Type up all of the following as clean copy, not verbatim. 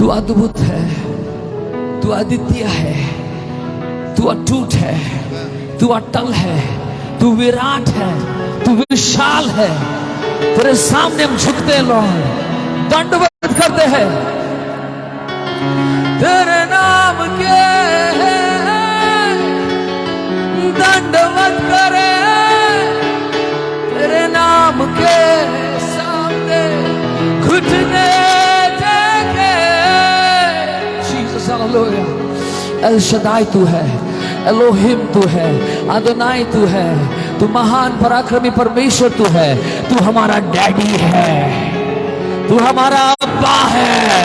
तू अद्भुत है, तू अद्वितीय है, तू अटूट है, तू अटल है, तू विराट है, तू विशाल है। तेरे सामने हम झुकते हैं लॉर्ड, दंडवत करते हैं। तेरे नाम के दंडवत करे, तेरे नाम के सामने घुटने टेके। Jesus hallelujah. एल शदाई तू है, एलोहिम तू है, अदोनाई तू है, तू महान पराक्रमी परमेश्वर तू है। तू हमारा डैडी है, तू हमारा अब्बा है।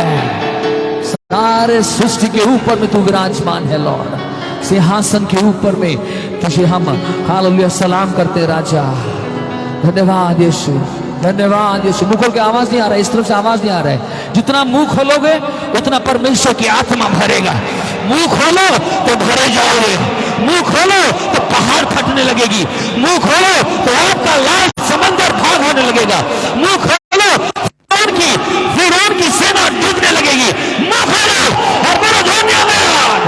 सारे सृष्टि के ऊपर में तू विराजमान है लॉर्ड, सिंहासन के ऊपर में तुझे हम हालेलुया सलाम करते राजा। धन्यवाद यीशु, धन्यवाद यीशु। मुंह खोल के आवाज नहीं आ रहा है, इस तरफ से आवाज नहीं आ रहा है। जितना मुंह खोलोगे उतना परमेश्वर की आत्मा भरेगा। मुंह खोलो तो भरे जाओगे, मुंह खोलो तो पहाड़ फटने लगेगी, मुंह खोलो तो आपका लाल समंदर भाग होने लगेगा, मुंह खोलो फिरौन की सेना डूबने लगेगी। मुंह खोलो और बोलो धन्यवाद।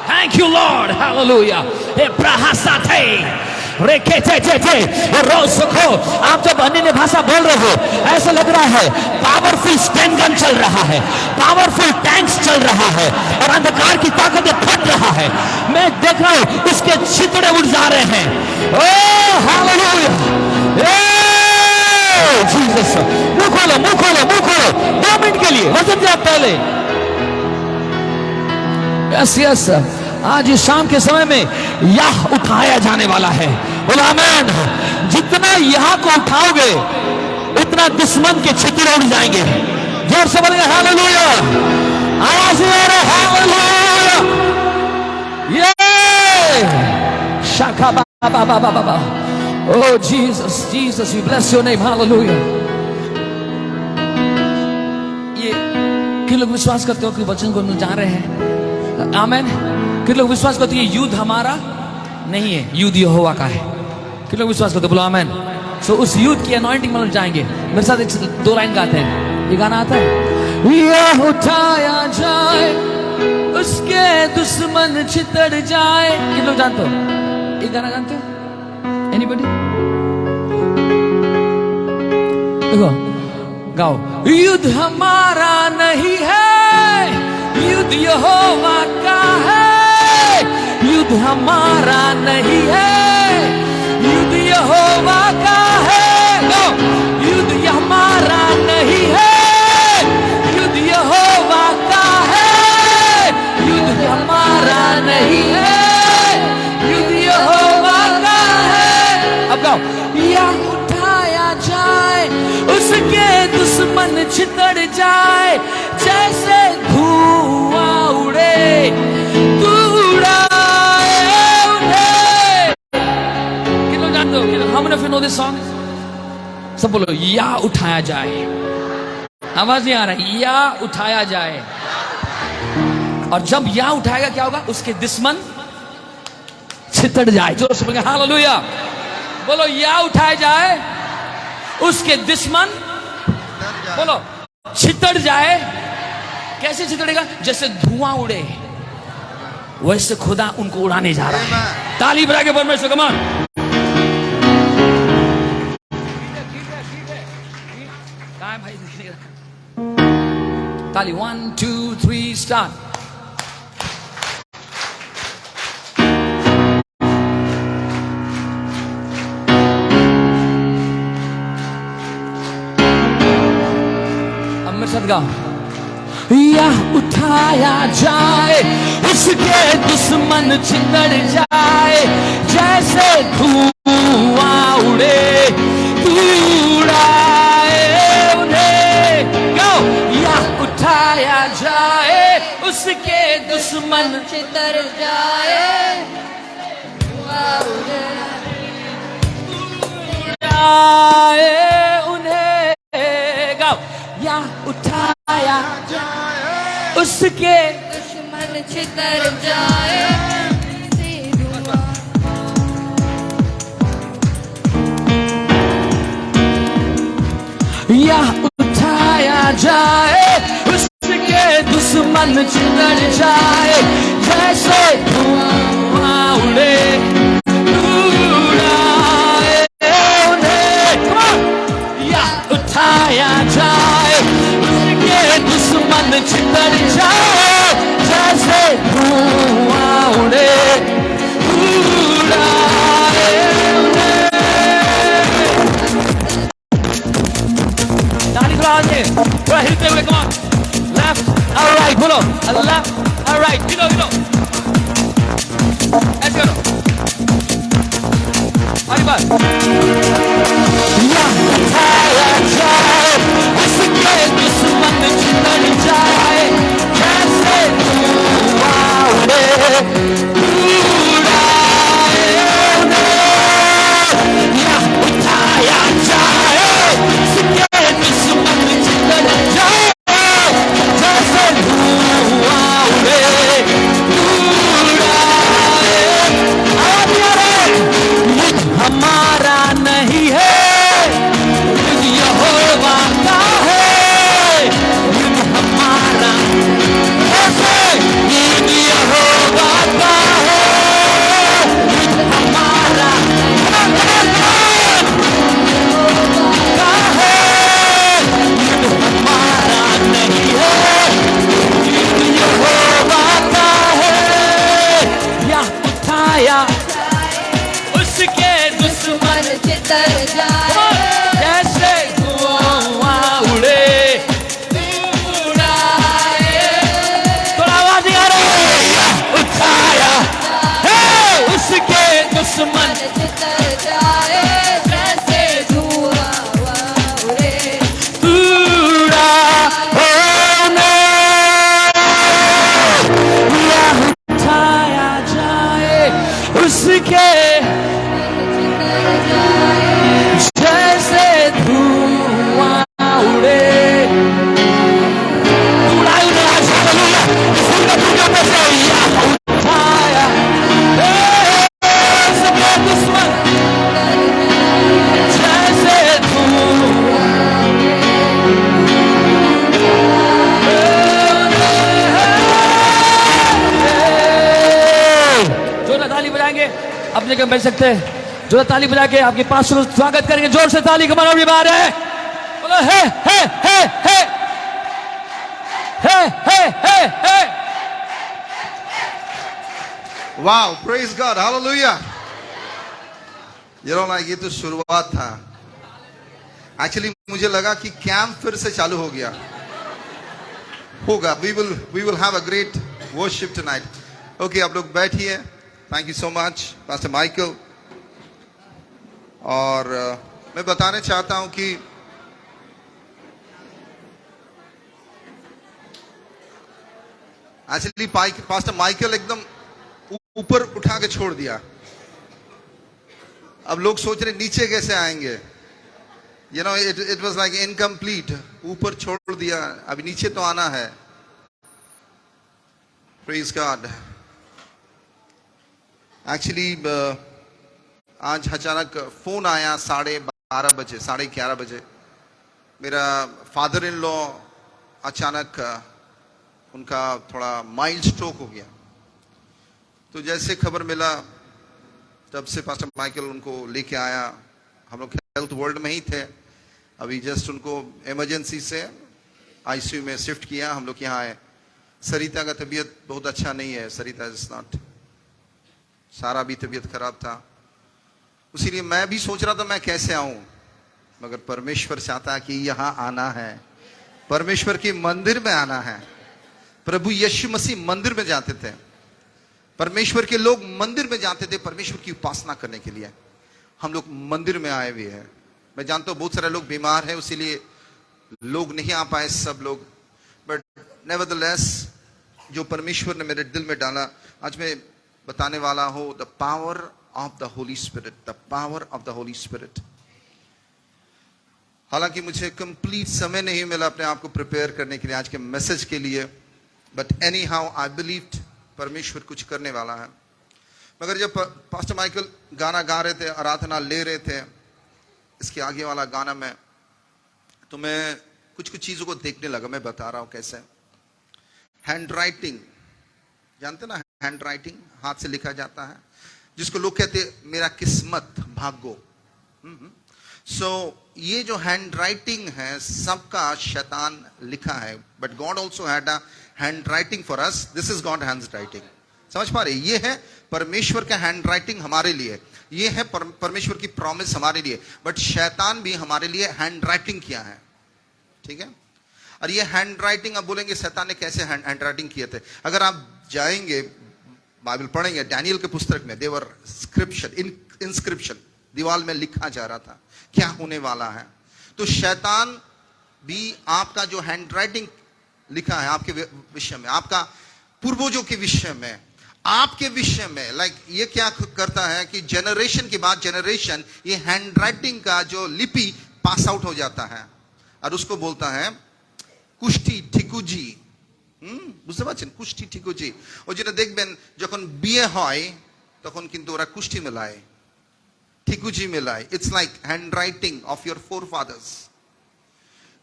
Thank you lord, hallelujah. हे प्रहासाते आप जब अन्य भाषा बोल रहे हो ऐसा लग रहा है पावरफुल स्टेन गन चल रहा है, पावरफुल टैंक्स चल रहा है और अंधकार की ताकतें फट रहा है। मैं देख रहा हूं इसके छितड़े उड़ जा रहे हैं। Oh hallelujah, Jesus. मुंह खोलो, मुंह खोलो, मुंह खोलो 2 मिनट के लिए वचन दिया पहले। यस यस, आज इस शाम के समय में यह उठाया जाने वाला है। बोलो आमीन। जितना यहां को उठाओगे उतना दुश्मन के छितरे उड़ जाएंगे। जोर से बोलेंगे हालेलुया। आवाज आ रहा है हालेलुया। ये शाखा बाबा बाबा बाबा। Oh Jesus, Jesus, we bless your name, hallelujah. ये किन लोग विश्वास करते हो कि वचन को जा रहे हैं? आमीन। किन लोग विश्वास करते हैं युद्ध हमारा नहीं है, युद्ध यहोवा का है? किन लोग विश्वास करते? बोलो आमीन। सो उस युद्ध की अनॉइंटिंग में जाएंगे। मेरे साथ 2 लाइन गाते हैं। ये गाना आता है। यह उठाया जाए उसके दुश्मन छितर जाए। किन लोग जानते हो ये गाना? जानते हो? एनीबॉडी? देखो गाओ। युद्ध हमारा नहीं है, युद्ध यहोवा का है। युद्ध हमारा नहीं है, युद्ध यहोवा का है। लो, युद्ध हमारा नहीं है, युद्ध यहोवा का है। युद्ध हमारा नहीं है, युद्ध यहोवा का है। अब गाओ। या उठाया जाए उसके दुश्मन छितर जाए, जैसे धुआं उड़े तू उड़ाए उन्हें। किन लोग जानते हो? How many of you know this song? सब बोलो या उठाया जाए। आवाज नहीं आ रहा है। या उठाया जाए। और जब या उठाएगा क्या होगा? उसके दुश्मन छितर जाए। जोर से बोलेंगे हालेलुया। बोलो या उठाया जाए उसके दुश्मन बोलो छितर जाए। कैसे छितरेगा? जैसे धुआं उड़े वैसे खुदा उनको उड़ाने जा रहा है। ताली बजा के परमेश्वर कम ऑन। कहां है भाई? ताली 1 2 3 स्टार्ट। या उठाया जाए उसके दुश्मन छितर जाए, जैसे धुआं उड़े तू उड़ाए उन्हें। गाओ। या उठाया जाए उसके दुश्मन छितर जाए, उड़ाए उन्हें। गाओ। या उठाया जाए उसके दुश्मन छितर जाए, या उठाया जाए दुश्मन चिंगड़ जाए, जैसे धुआं उड़े उड़ाए उन्हें, या उठाया जाए, उसके दुश्मन चिंगड़ जाए, जैसे धुआं उड़े उड़ाए उन्हें। ताली थोड़ा आगे, थोड़ा हिलते हुए, come on, left, all right, बोलो, left, all right, गिनो गिनो, ऐसे करो, अगली बार, या उठाया जाए, उसके दुश्मन चिंगड़ जाए, जैसे धुआं उड़े उड़ाए उन्हें, या उठाया जाए, उसके दुश्मन चिंगड़ जाए, जैसे धुआं उड़े उड़ाए। युद्ध हमारा नहीं है, युद्ध यहोवा का है, युद्ध हमारा, ऐसे युद्ध यहोवा का है, युद्ध हमारा का है, युद्ध हमारा नहीं है, युद्ध यहोवा का है। या उठाया उसके दुश्मन चितर जाए, जैसे धुआं उड़े उड़ाए। थोड़ा आवाज नहीं आ रही, उठाया है उसके दुश्मन चितर जाए, जैसे धुआं उड़े उड़ाए या उठाया जाए, उसके जैसे धुआं उड़े उड़ाए उन्हें। आज हालेलुया, फूलों फूलों में से या उठाया उसके दुश्मन जैसे जोर ताली बजाएंगे, अपने कम बैठ सकते हैं, जोर ताली बजा के आपके पास स्वागत करेंगे, जोर से ताली का मानो बार है, बोलो हे हे हे हे हे हे हे हे। Wow, praise God, hallelujah. like ये तो शुरुआत था। Actually मुझे लगा कि कैंप फिर से चालू हो गया होगा। We will have a great worship tonight. Okay, आप लोग बैठिए। Thank you so much, Pastor Michael. और मैं बताने चाहता हूं कि एक्चुअली पास्टर माइकल एकदम ऊपर उठा के छोड़ दिया। अब लोग सोच रहे नीचे कैसे आएंगे, it was like incomplete, ऊपर छोड़ दिया, अभी नीचे तो आना है। Praise God. एक्चुअली आज अचानक फोन आया 12:30 बजे, 11:30 बजे। मेरा फादर इन लॉ अचानक उनका थोड़ा माइल्ड स्ट्रोक हो गया। तो जैसे खबर मिला तब से पास्टर माइकल उनको लेके आया। हम लोग हेल्थ वर्ल्ड में ही थे, अभी जस्ट उनको इमरजेंसी से आईसीयू में शिफ्ट किया। हम लोग यहाँ आए। सरिता का तबीयत बहुत अच्छा नहीं है, सरिता इज नॉट, सारा भी तबीयत खराब था। इसीलिए मैं भी सोच रहा था मैं कैसे आऊं, मगर परमेश्वर चाहता कि यहाँ आना है, परमेश्वर के मंदिर में आना है। प्रभु यीशु मसीह मंदिर में जाते थे, परमेश्वर के लोग मंदिर में जाते थे परमेश्वर की उपासना करने के लिए। हम लोग मंदिर में आए हुए हैं। मैं जानता हूँ बहुत सारे लोग बीमार हैं, इसीलिए लोग नहीं आ पाए सब लोग, बट नेवरदलेस जो परमेश्वर ने मेरे दिल में डाला आज मैं बताने वाला हूँ। The power of the Holi spirit, the power of the Holi spirit. हालांकि मुझे कंप्लीट समय नहीं मिला अपने आप को प्रिपेयर करने के लिए आज के मैसेज के लिए, but any how I believe परमेश्वर कुछ करने वाला है। मगर जब पास्टर माइकल गाना गा रहे थे, आराधना ले रहे थे, इसके आगे वाला गाना में, तो मैं कुछ कुछ चीज़ों को देखने लगा। मैं बता रहा हूँ कैसे। हैंड राइटिंग, जानते ना, हैंड राइटिंग, हाथ से लिखा जाता है, जिसको लोग कहते हैं मेरा किस्मत, भाग्यो। सो ये जो हैंड राइटिंग है सबका शैतान लिखा है, but God also had a hand writing for us. This is God hand writing. समझ पा रहे? ये है परमेश्वर का हैंड राइटिंग हमारे लिए, ये है परमेश्वर की प्रॉमिस हमारे लिए, बट शैतान भी हमारे लिए हैंड राइटिंग किया है। ठीक है? और ये हैंड राइटिंग, अब बोलेंगे शैतान ने कैसे हैंड राइटिंग किए थे? अगर आप जाएंगे बाइबल पढ़ेंगे, डैनियल के पुस्तक में देवर स्क्रिप्शन, इंस्क्रिप्शन, दीवार में लिखा जा रहा था क्या होने वाला है। तो शैतान भी आपका जो हैंड राइटिंग लिखा है आपके विषय में, आपका पूर्वजों के विषय में, आपके विषय में, लाइक ये क्या करता है कि जनरेशन के बाद जनरेशन ये हैंड राइटिंग का जो लिपि पास आउट हो जाता है, और उसको बोलता है कुष्ठी ठिकुजी। বুঝতে পারছেন? কুষ্টি ঠিকুজি। ওই জন্য দেখবেন যখন বিয়ে হয় তখন কিন্তু ওরা কুষ্টি মেলায়, ঠিকুজি মেলায়। It's like hand writing of your forefathers.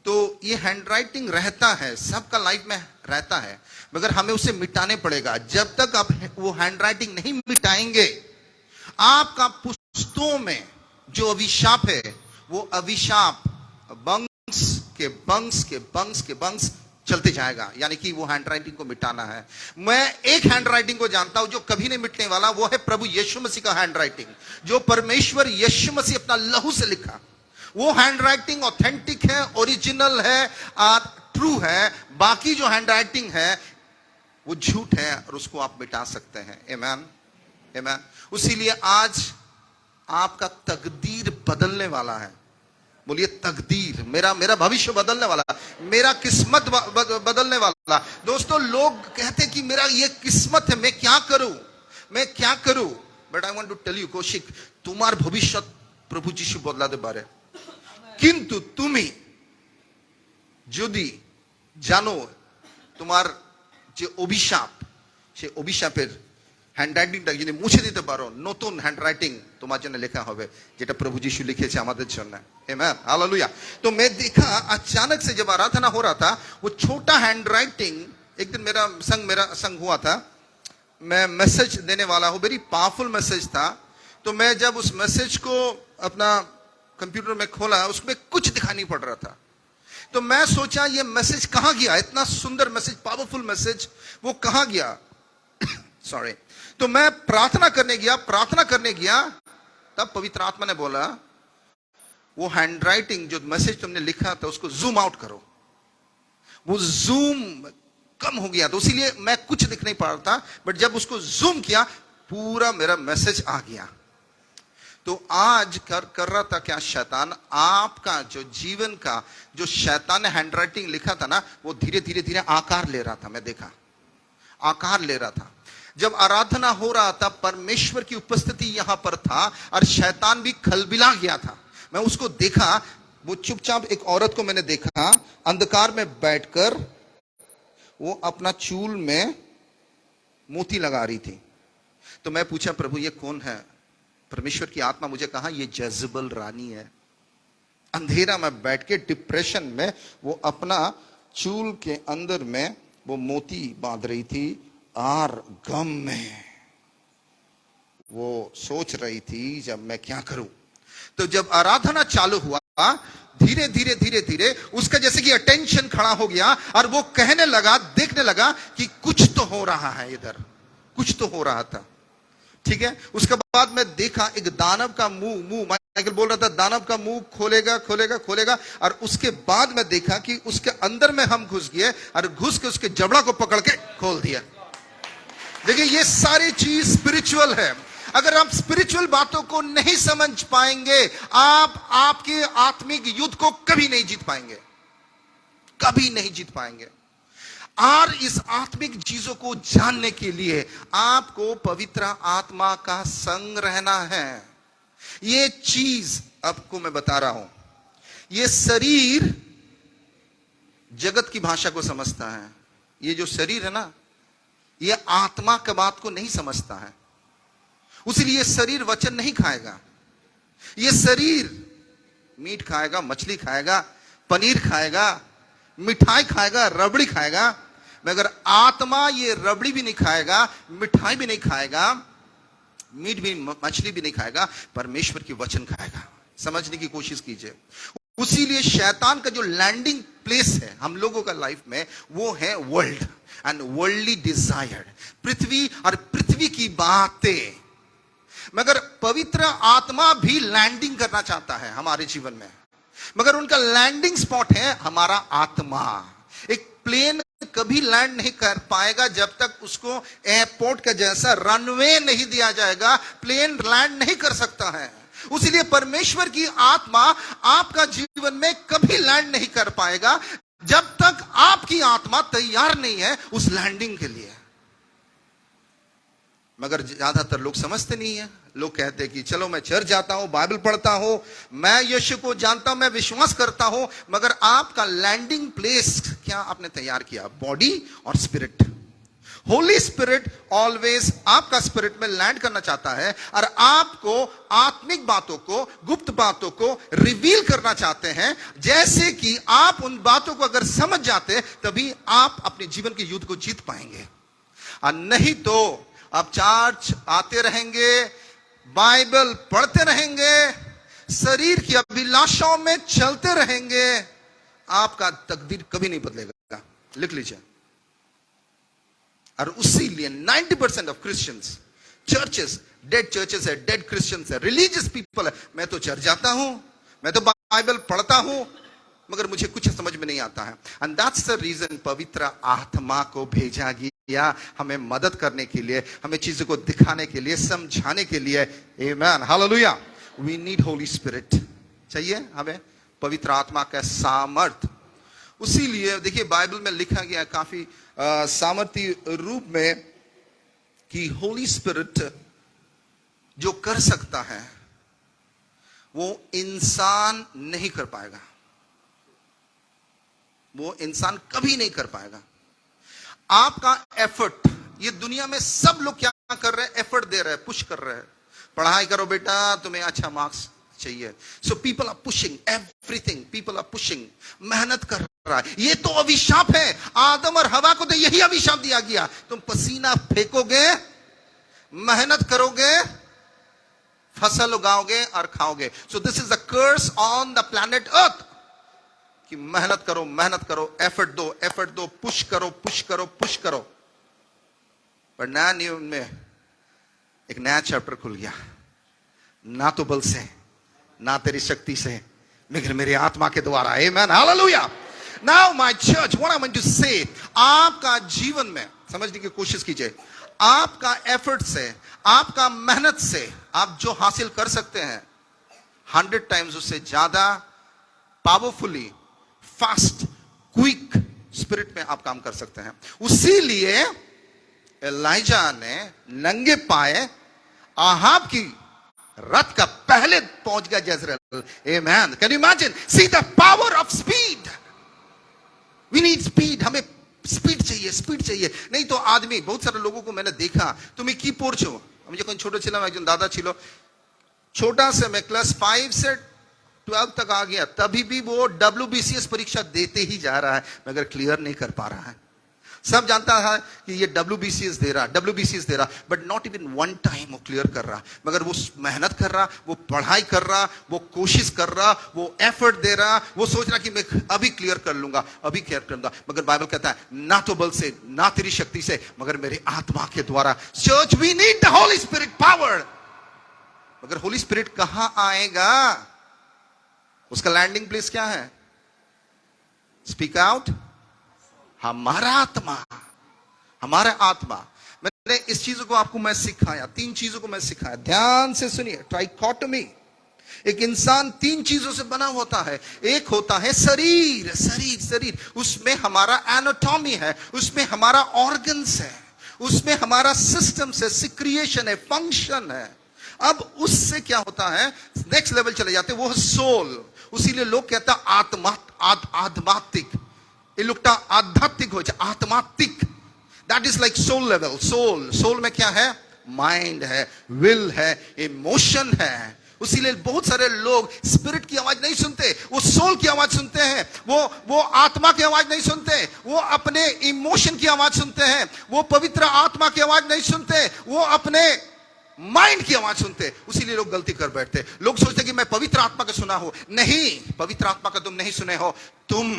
तो ये हैंड राइटिंग रहता है, सबका लाइफ में रहता है, मगर हमें उसे मिटाने पड़ेगा। जब तक आप वो हैंड राइटिंग नहीं मिटाएंगे, आपका पुस्तकों में जो अभिशाप है वो अभिशाप वंश के वंश के वंश के वंश चलते जाएगा। यानी कि वो हैंड राइटिंग को मिटाना है। मैं एक हैंड राइटिंग को जानता हूं जो कभी नहीं मिटने वाला, वो है प्रभु यीशु मसीह का हैंड राइटिंग, जो परमेश्वर यीशु मसीह अपना लहू से लिखा। वो हैंड राइटिंग ऑथेंटिक है, ओरिजिनल है, ट्रू है। बाकी जो हैंड राइटिंग है वो झूठ है और उसको आप मिटा सकते हैं। आमीन, आमीन। इसीलिए आज आपका तकदीर बदलने वाला है। बोलिए तकदीर, मेरा भविष्य बदलने वाला, मेरा किस्मत बदलने वाला। दोस्तों, लोग कहते कि मेरा ये किस्मत है, मैं क्या करूं। But I want to tell you Kaushik, तुम्हार भविष्य प्रभु যিশু বদলাতে পারে, কিন্তু তুমি যদি জানো তোমার যে অভিশাপ, সেই অভিশাপের হ্যান্ড রাইটিংটা যদি মুছে দিতে পারো, নতুন হ্যান্ড রাইটিং তোমার জন্য লেখা হবে, যেটা প্রভু যিশু লিখেছে আমাদের জন্য। आमीन, हालेलुया। तो मैं देखा अचानक से जब आराधना हो रहा था, वो छोटा हैंड राइटिंग, एक दिन मेरा संग हुआ था, मैं मैसेज देने वाला हूं, वेरी पावरफुल मैसेज था। तो मैं जब उस मैसेज को अपना कंप्यूटर में खोला, उसमें कुछ दिखाई नहीं पड़ रहा था। तो मैं सोचा ये मैसेज कहां गया, इतना सुंदर मैसेज, पावरफुल मैसेज, वो कहां गया। सॉरी। तो मैं प्रार्थना करने गया, तब पवित्र आत्मा ने बोला वो हैंड राइटिंग जो मैसेज तुमने लिखा था उसको जूम आउट करो। वो जूम कम हो गया, तो इसीलिए मैं कुछ दिख नहीं पा रहा था, बट जब उसको जूम किया पूरा मेरा मैसेज आ गया। तो आज कर रहा था क्या शैतान, आपका जो जीवन का जो शैतान ने हैंड राइटिंग लिखा था ना, वो धीरे धीरे आकार ले रहा था। मैं देखा आकार ले रहा था। जब आराधना हो रहा था, परमेश्वर की उपस्थिति यहां पर था और शैतान भी खलबिला गया था। मैं उसको देखा, वो चुपचाप, एक औरत को मैंने देखा अंधकार में बैठकर वो अपना चूल में मोती लगा रही थी। तो मैं पूछा, प्रभु ये कौन है? परमेश्वर की आत्मा मुझे कहा ये जज़बल रानी है। अंधेरा में बैठ के डिप्रेशन में वो अपना चूल के अंदर में वो मोती बांध रही थी और गम में वो सोच रही थी जब मैं क्या करूं। तो जब आराधना चालू हुआ, धीरे धीरे उसका जैसे कि अटेंशन खड़ा हो गया और वो कहने लगा, देखने लगा कि कुछ तो हो रहा है, इधर कुछ तो हो रहा था। ठीक है। उसके बाद मैं देखा एक दानव का मुंह माइकल बोल रहा था, दानव का मुंह खोलेगा, और उसके बाद मैं देखा कि उसके अंदर में हम घुस गए और घुस के उसके जबड़ा को पकड़ के खोल दिया। देखिए, ये सारी चीज स्पिरिचुअल है। अगर आप स्पिरिचुअल बातों को नहीं समझ पाएंगे, आप आपके आत्मिक युद्ध को कभी नहीं जीत पाएंगे। और इस आत्मिक चीजों को जानने के लिए आपको पवित्र आत्मा का संग रहना है। ये चीज आपको मैं बता रहा हूं, ये शरीर जगत की भाषा को समझता है। ये जो शरीर है ना, ये आत्मा के बात को नहीं समझता है, इसलिए ये शरीर वचन नहीं खाएगा। ये शरीर मीट खाएगा, मछली खाएगा, पनीर खाएगा, मिठाई खाएगा, रबड़ी खाएगा, मगर आत्मा ये रबड़ी भी नहीं खाएगा, मिठाई भी नहीं खाएगा, मीट भी, मछली भी नहीं खाएगा, परमेश्वर की वचन खाएगा। समझने की कोशिश कीजिए। उसीलिए शैतान का जो लैंडिंग प्लेस है हम लोगों का लाइफ में, वो है वर्ल्ड एंड वर्ल्डली डिजायर, पृथ्वी और पृथ्वी की बातें। मगर पवित्र आत्मा भी लैंडिंग करना चाहता है हमारे जीवन में, मगर उनका लैंडिंग स्पॉट है हमारा आत्मा। एक प्लेन कभी लैंड नहीं कर पाएगा जब तक उसको एयरपोर्ट का जैसा रनवे नहीं दिया जाएगा, प्लेन लैंड नहीं कर सकता है। उसीलिए परमेश्वर की आत्मा आपका जीवन में कभी लैंड नहीं कर पाएगा जब तक आपकी आत्मा तैयार नहीं है उस लैंडिंग के लिए। मगर ज्यादातर लोग समझते नहीं है। लोग कहते हैं कि चलो मैं चर्च जाता हूं, बाइबल पढ़ता हूं, मैं यीशु को जानता हूं, मैं विश्वास करता हूं, मगर आपका लैंडिंग प्लेस क्या आपने तैयार किया? बॉडी और स्पिरिट। होली स्पिरिट ऑलवेज आपका स्पिरिट में लैंड करना चाहता है और आपको आत्मिक बातों को, गुप्त बातों को रिवील करना चाहते हैं, जैसे कि आप उन बातों को अगर समझ जाते तभी आप अपने जीवन के युद्ध को जीत पाएंगे। और नहीं तो आप चर्च आते रहेंगे, बाइबल पढ़ते रहेंगे, शरीर की अभिलाषाओं में चलते रहेंगे, आपका तकदीर कभी नहीं बदलेगा। लिख लीजिए। और उसीलिए 90% of Christians, churches dead churches है, डेड क्रिश्चियंस है, रिलीजियस पीपल है। मैं तो चर्च जाता हूं, मैं तो बाइबल पढ़ता हूं, मगर मुझे कुछ समझ में नहीं आता है। एंड दैट्स द रीजन पवित्र आत्मा को भेजा गया हमें मदद करने के लिए, हमें चीजों को दिखाने के लिए, समझाने के लिए। Amen, hallelujah. We need holy spirit, चाहिए हमें पवित्र आत्मा का सामर्थ। उसीलिए देखिए बाइबल में लिखा गया काफी सामर्थी रूप में कि होली स्पिरिट जो कर सकता है वो इंसान नहीं कर पाएगा, वो इंसान कभी नहीं कर पाएगा। आपका एफर्ट, ये दुनिया में सब लोग क्या कर रहे हैं? एफर्ट दे रहे हैं, पुश कर रहे हैं। पढ़ाई करो बेटा, तुम्हें अच्छा मार्क्स चाहिए, so people are pushing everything, people are pushing, मेहनत कर रहा है। ये तो अभिशाप है। आदम और हवा को तो यही अभिशाप दिया गया, तुम पसीना फेंकोगे, मेहनत करोगे, फसल उगाओगे और खाओगे। So this is the curse on the planet earth कि मेहनत करो, मेहनत करो, एफर्ट दो, एफर्ट दो, पुश करो, पुश करो, पुश करो। पर नया नियम में एक नया चैप्टर खुल गया, ना तो बल से, ना तेरी शक्ति से, मगर मेरी आत्मा के द्वारा। Amen, hallelujah. Now my church, what I want to say, आपका जीवन में समझने की कोशिश कीजिए, आपका एफर्ट से, आपका मेहनत से आप जो हासिल कर सकते हैं 100 टाइम्स उससे ज्यादा पावरफुली, फास्ट, क्विक स्पिरिट में आप काम कर सकते हैं। उसीलिए एलाइजा ने नंगे पाए आहाब की रथ का पहले पहुंच गया Jezreel. Amen. Can you imagine? See the power of speed. We need speed, हमें स्पीड चाहिए, स्पीड चाहिए। नहीं तो आदमी, बहुत सारे लोगों को मैंने देखा, তুমি কি পড়ছো? আমি যখন ছোট ছিলাম একজন দাদা ছিল, छोटा से मैं क्लास 5 से 12 तक आ गया, तभी भी वो WBCS परीक्षा देते ही जा रहा है, मगर क्लियर नहीं कर पा रहा है। सब जानता है कि ये WBCS दे रहा, WBCS दे रहा, but not even one time वो क्लियर कर रहा। मगर वो मेहनत कर रहा, वो पढ़ाई कर रहा, वो कोशिश कर रहा, वो एफर्ट दे रहा, वो सोच रहा कि मैं अभी क्लियर कर लूंगा, अभी क्लियर कर लूंगा। मगर बाइबल कहता है ना तो बल से, ना तेरी शक्ति से, मगर मेरे आत्मा के द्वारा। Church, we need the Holi spirit power. मगर होली स्पिरिट कहां आएगा? उसका लैंडिंग प्लेस क्या है? Speak out. हमारा आत्मा, हमारा आत्मा। मैंने इस चीजों को आपको मैं सिखाया, 3 चीजों को मैं सिखाया, ध्यान से सुनिए। ट्राइकोटोमी। एक इंसान 3 चीजों से बना होता है। एक होता है शरीर, शरीर, शरीर, उसमें हमारा एनाटॉमी है, उसमें हमारा ऑर्गन्स है, उसमें हमारा सिस्टम है, सिक्रिएशन है, फंक्शन है। अब उससे क्या होता है, नेक्स्ट लेवल चले जाते हैं, वो है सोल। उसीलिए लोग कहता है आत्मा, आध्यात्मिक, ये लोगटा आध्यात्मिक हो जाए, आत्मात्मिक। That is like soul level. Soul, soul में क्या है? माइंड है, विल है, इमोशन है, उसीलिए बहुत सारे लोग स्पिरिट की आवाज नहीं सुनते, वो सोल की आवाज सुनते हैं, वो आत्मा की आवाज नहीं सुनते, वो अपने इमोशन की आवाज सुनते हैं, वो पवित्र आत्मा की आवाज नहीं सुनते, वो अपने माइंड की आवाज सुनते। उसीलिए लोग गलती कर बैठते। लोग सोचते कि मैं पवित्र आत्मा का सुना हूं। नहीं, पवित्र आत्मा का तुम नहीं सुने हो, तुम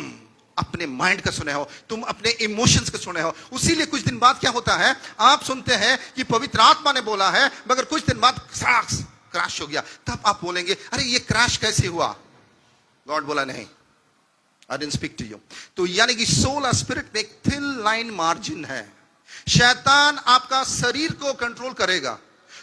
अपने माइंड का सुने हो, तुम अपने इमोशंस का सुने हो। उसीलिए कुछ दिन बाद क्या होता है, आप सुनते हैं कि पवित्र आत्मा ने बोला है, मगर कुछ दिन बाद क्रैश हो गया। तब आप बोलेंगे अरे ये क्रैश कैसे हुआ? गॉड बोला नहीं, I didn't speak to you. तो यानी कि सोल और स्पिरिट में एक थिन लाइन मार्जिन है। शैतान आपका शरीर को कंट्रोल करेगा।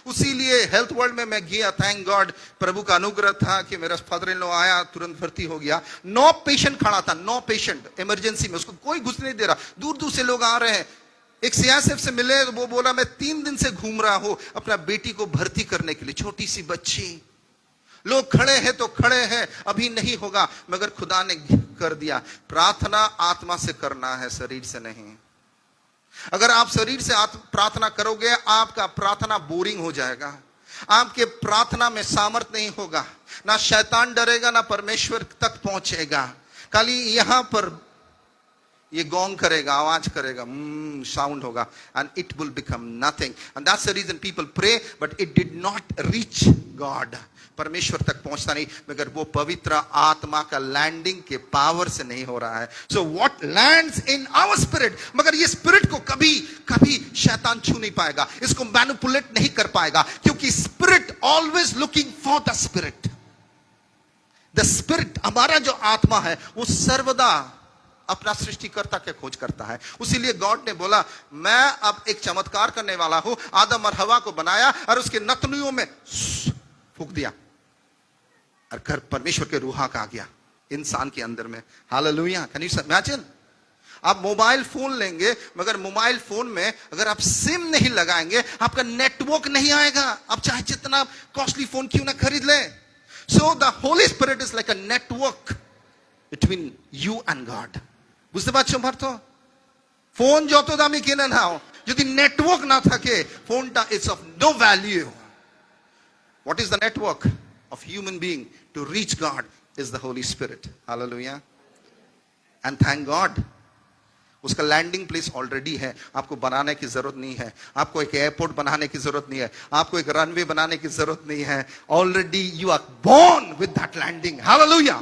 उसीलिए हेल्थ वर्ल्ड में मैं गया, थैंक गॉड, प्रभु का अनुग्रह था कि मेरा फादर इन लॉ आया, तुरंत भर्ती हो गया। 9 पेशेंट खड़ा था, 9 पेशेंट इमरजेंसी में, उसको कोई घुस नहीं दे रहा। दूर दूर से लोग आ रहे हैं। एक सीएसएफ से मिले, वो बोला मैं 3 दिन से घूम रहा हूं अपना बेटी को भर्ती करने के लिए, छोटी सी बच्ची। लोग खड़े हैं तो खड़े हैं, अभी नहीं होगा, मगर खुदा ने कर दिया। प्रार्थना आत्मा से करना है, शरीर से नहीं। अगर आप शरीर से प्रार्थना करोगे, आपका प्रार्थना बोरिंग हो जाएगा, आपके प्रार्थना में सामर्थ नहीं होगा, ना शैतान डरेगा, ना परमेश्वर तक पहुंचेगा। खाली यहां पर ये गोंग करेगा, आवाज करेगा, साउंड होगा, and it will become nothing. And that's the reason people pray but it did not reach God. परमेश्वर तक पहुंचता नहीं, मगर वो पवित्र आत्मा का लैंडिंग के पावर से नहीं हो रहा है। So what lands in our spirit, मगर ये स्पिरिट को कभी कभी शैतान छू नहीं पाएगा, इसको मैनिपुलेट नहीं कर पाएगा, क्योंकि spirit always looking for the spirit. The spirit, हमारा जो आत्मा है, वो सर्वदा अपना सृष्टिकर्ता के खोज करता है। उसीलिए गॉड ने बोला मैं अब एक चमत्कार करने वाला हूं। आदम और हवा को बनाया और उसके नथनियों में फूंक दिया, और घर परमेश्वर के रूहा का आ गया इंसान के अंदर में। Hallelujah, can you imagine? आप मोबाइल फोन लेंगे, मगर मोबाइल फोन में अगर आप सिम नहीं लगाएंगे, आपका नेटवर्क नहीं आएगा, आप चाहे जितना कॉस्टली फोन क्यों ना खरीद लें। So the Holi spirit is like a network between you and God. বুঝতে পারছো পারতো? ফোন যত দামি কিনে নাও, যদি নেটওয়ার্ক না থাকে, ফোনটা is of no value. What is the network of human being to reach God is the Holy Spirit. Hallelujah. And thank God, उसका लैंडिंग प्लेस ऑलरेडी है। आपको बनाने की जरूरत नहीं है, आपको एक एयरपोर्ट बनाने की जरूरत नहीं है, आपको एक रनवे बनाने की जरूरत नहीं है। Already you are born with that landing. Hallelujah.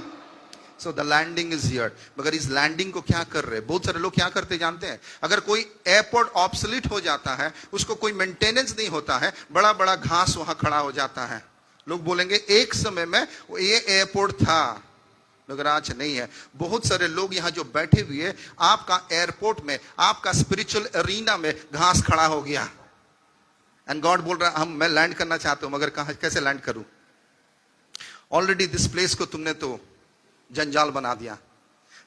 So the landing is here. मगर इस लैंडिंग को क्या कर रहे हैं? बहुत सारे लोग क्या करते जानते हैं? अगर कोई एयरपोर्ट ऑब्सोलीट हो जाता है, उसको कोई मेंटेनेंस नहीं होता है, बड़ा बड़ा घास वहां खड़ा हो जाता है, लोग बोलेंगे एक समय में ये एयरपोर्ट था, मगर आज नहीं है। बहुत सारे लोग यहां जो बैठे हुए, आपका एयरपोर्ट में, आपका स्पिरिचुअल एरिना में घास खड़ा हो गया, एंड गॉड बोल रहा है मैं लैंड करना चाहता हूं, मगर कहां, कैसे लैंड करूं? ऑलरेडी दिस प्लेस को तुमने तो जंजाल बना दिया।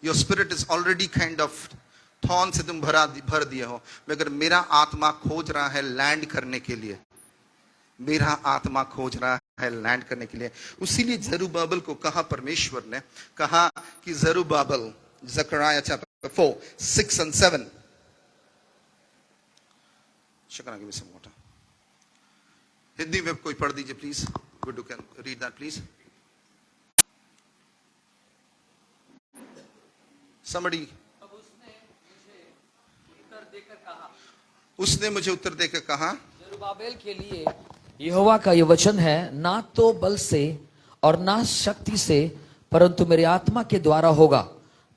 Your spirit is already kind of thorn से तुम भर दिए हो। मगर मेरा आत्मा खोज रहा है लैंड करने के लिए, मेरा आत्मा खोज रहा है लैंड करने के लिए। उसीलिए जरुब्बाबेल को कहा, परमेश्वर ने कहा कि Zerubbabel, Zakaria chapter 4, 6 and 7। Shakana, give me some water. Hindi में कोई पढ़ दीजिए please. Good, you can read that please. Somebody. उसने मुझे उत्तर देकर कहा, जरुब्बाबेल के लिए यहोवा का यह वचन है, ना तो बल से और ना शक्ति से, परंतु मेरी आत्मा के द्वारा होगा,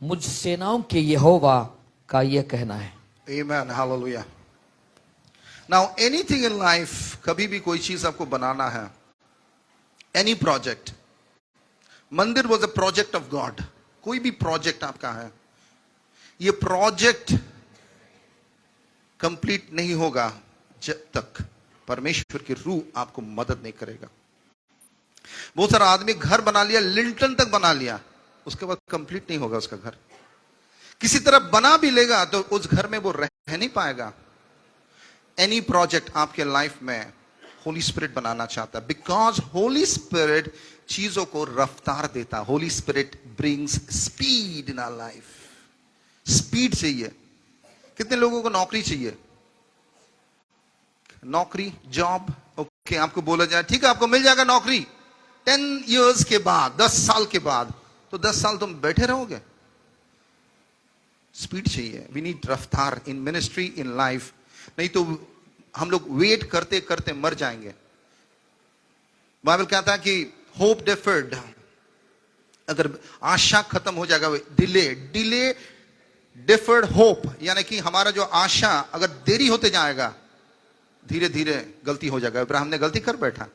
मुझ सेनाओं के यहोवा का यह कहना है। Amen, hallelujah. Now anything in life, कभी भी कोई चीज आपको बनाना है, any project, मंदिर was a project of God। कोई भी प्रोजेक्ट आपका है, ये प्रोजेक्ट कंप्लीट नहीं होगा जब तक परमेश्वर की रूह आपको मदद नहीं करेगा। बहुत सारा आदमी घर बना लिया, लिंटन तक बना लिया, उसके बाद कंप्लीट नहीं होगा उसका घर। किसी तरह बना भी लेगा तो उस घर में वो रह नहीं पाएगा। एनी प्रोजेक्ट आपके लाइफ में होली स्पिरिट बनाना चाहता है, बिकॉज होली स्पिरिट चीजों को रफ्तार देता। Holy spirit brings speed in our life. Speed चाहिए। कितने लोगों को नौकरी चाहिए? नौकरी, जॉब, ओके, आपको बोला जाए ठीक है आपको मिल जाएगा नौकरी, 10 years के बाद, 10 साल के बाद, तो 10 साल तुम बैठे रहोगे? स्पीड चाहिए. वी नीड रफ्तार इन मिनिस्ट्री, इन लाइफ. नहीं तो हम लोग वेट करते करते मर जाएंगे. बाइबल कहता है कि होप डिफर्ड, अगर आशा खत्म हो जाएगा, डिले डिफर्ड होप, यानी कि हमारा जो आशा अगर देरी होते जाएगा, धीरे धीरे गलती हो जाएगा. अब्राहम ने गलती कर बैठा.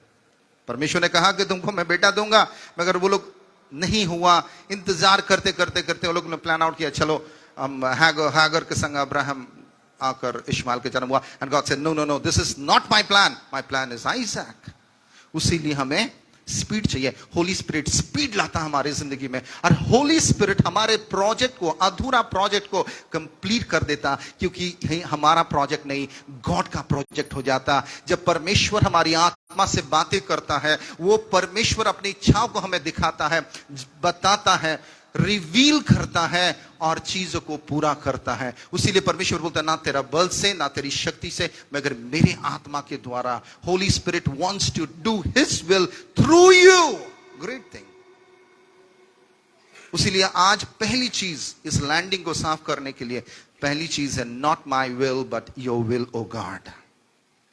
परमेश्वर ने कहा कि तुमको मैं बेटा दूंगा, मगर वो लोग नहीं हुआ. इंतजार करते करते करते वो लोग ने प्लान आउट किया, चलो हैगर के संग अब्राहम आकर इश्माएल के जन्म हुआ. And God said, no no no, this is not my plan is Isaac. उसीलिए हमें स्पीड चाहिए. होली स्पिरिट स्पीड लाता है हमारी जिंदगी में, और होली स्पिरिट हमारे प्रोजेक्ट को, अधूरा प्रोजेक्ट को कंप्लीट कर देता, क्योंकि यही हमारा प्रोजेक्ट नहीं, गॉड का प्रोजेक्ट हो जाता. जब परमेश्वर हमारी आत्मा से बातें करता है, वो परमेश्वर अपनी इच्छाओं को हमें दिखाता है, बताता है, रिवील करता है और चीजों को पूरा करता है. उसीलिए परमेश्वर बोलता है, ना तेरा बल से, ना तेरी शक्ति से, मगर मेरे आत्मा के द्वारा. Holy spirit wants to do his will through you. Great thing. उसीलिए आज पहली चीज इस लैंडिंग को साफ करने के लिए, पहली चीज है, not my will but your will O God.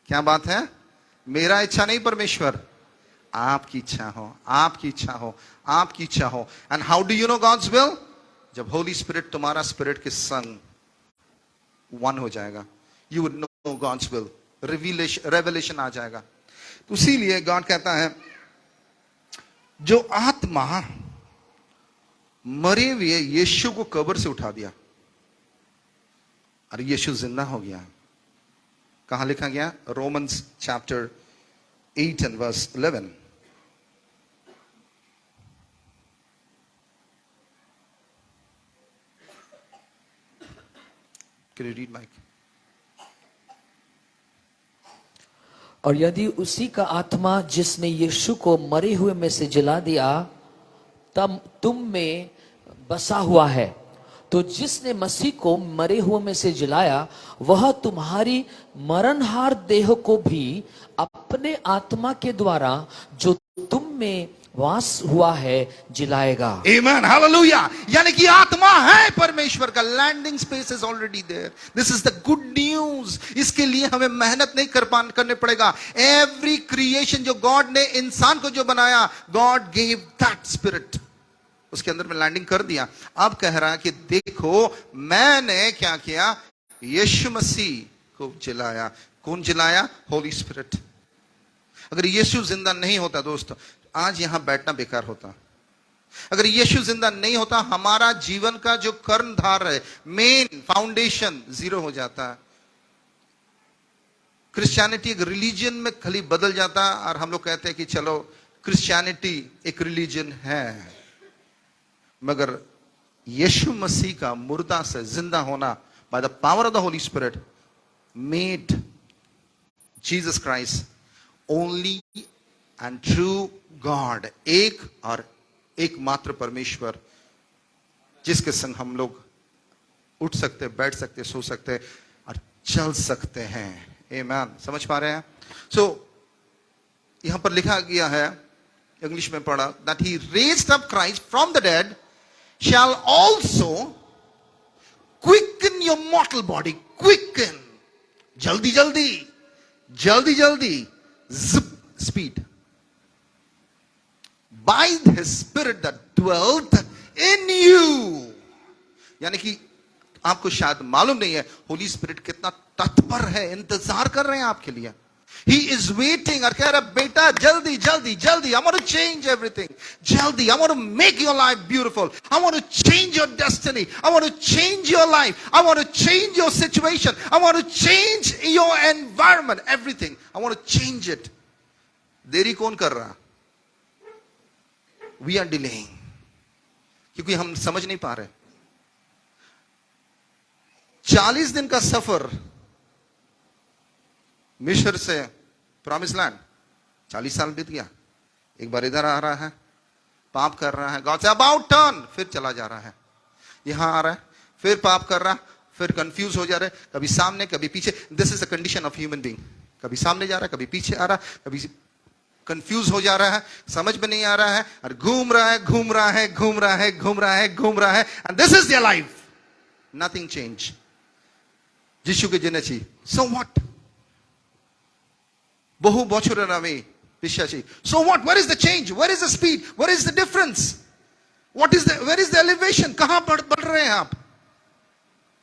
क्या बात है? मेरा इच्छा नहीं परमेश्वर, आपकी इच्छा हो, आपकी इच्छा हो, आपकी इच्छा हो. And how do you know God's will? जब होली स्पिरिट तुम्हारा स्पिरिट के संग वन हो जाएगा, you would know God's will. Revelation आ जाएगा. तो इसीलिए गॉड कहता है, जो आत्मा मरे हुए यीशु को कब्र से उठा दिया, और यीशु जिंदा हो गया. कहां लिखा गया? Romans chapter 8 and verse 11. Can you read, Mike? और यदि उसी का आत्मा जिसने यीशु को मरे हुए में से जिला दिया, तब तुम में बसा हुआ है, तो जिसने मसीह को मरे हुए में से जिलाया, वह तुम्हारी मरणहार देह को भी अपने आत्मा के द्वारा जो तुम में वास हुआ है जिलाएगा. Amen, hallelujah. यानी कि आत्मा है परमेश्वर का. Landing space is already there. This is the good news. इसके लिए हमें मेहनत नहीं करने पड़ेगा. एवरी क्रिएशन जो गॉड ने इंसान को जो बनाया, गॉड गेव दैट स्पिरिट, उसके अंदर में लैंडिंग कर दिया. अब कह रहा है कि देखो मैंने क्या किया, यीशु मसीह को जिलाया. कौन जिलाया? होली स्पिरिट. अगर यीशु जिंदा नहीं होता दोस्तों, आज यहां बैठना बेकार होता. अगर यीशु जिंदा नहीं होता, हमारा जीवन का जो कर्णधार है, मेन फाउंडेशन, जीरो हो जाता. क्रिश्चियनिटी एक रिलीजन में खाली बदल जाता, और हम लोग कहते हैं कि चलो क्रिश्चियनिटी एक रिलीजन है. मगर यीशु मसीह का मुर्दा से जिंदा होना, bye the power of the Holi spirit, made Jesus Christ only and true God. एक और एकमात्र परमेश्वर, जिसके संग हम लोग उठ सकते, बैठ सकते, सो सकते और चल सकते हैं. आमीन. समझ पा रहे हैं? सो यहां पर लिखा गया है, इंग्लिश में पढ़ा, that he raised up Christ from the dead shall also quicken your mortal body. Quicken. jaldi jaldi, jaldi jaldi, zip, speed, by his spirit that dwelt in you. यानी कि आपको शायद मालूम नहीं है, होली स्पिरिट कितना तत्पर है, इंतजार कर रहे हैं आपके लिए. He is waiting और कह रहा, बेटा जल्दी जल्दी जल्दी, I want to change everything. जल्दी, I want to make your life beautiful. I want to change your destiny. I want to change your life. I want to change your situation. I want to change your environment. Everything. I want to change it. देरी कौन कर रहा? We are delaying. क्योंकि हम समझ नहीं पा रहे. 40 दिन का सफर मिस्र से प्रॉमिस लैंड, 40 साल बीत गया. एक बार इधर आ रहा है, पाप कर रहा है, गॉड से अबाउट टर्न, फिर चला जा रहा है. यहां आ रहा है, फिर पाप कर रहा, फिर कंफ्यूज हो जा रहा है, कभी सामने कभी पीछे. This is the condition of human being. कभी सामने जा रहा है, कभी पीछे आ रहा, कभी कंफ्यूज हो जा रहा है, समझ में नहीं आ रहा है, और घूम रहा है, घूम रहा है, घूम रहा है, घूम रहा है, घूम रहा है, and this is their life. Nothing change. যিশু কে জেনেছি, সো হোয়াট? বহু বছরের আমি বিশ্বাসী. So what? Where is the change? Where is the speed? Where is the difference? What is the, where is the elevation? कहां बढ़ रहे हैं आप?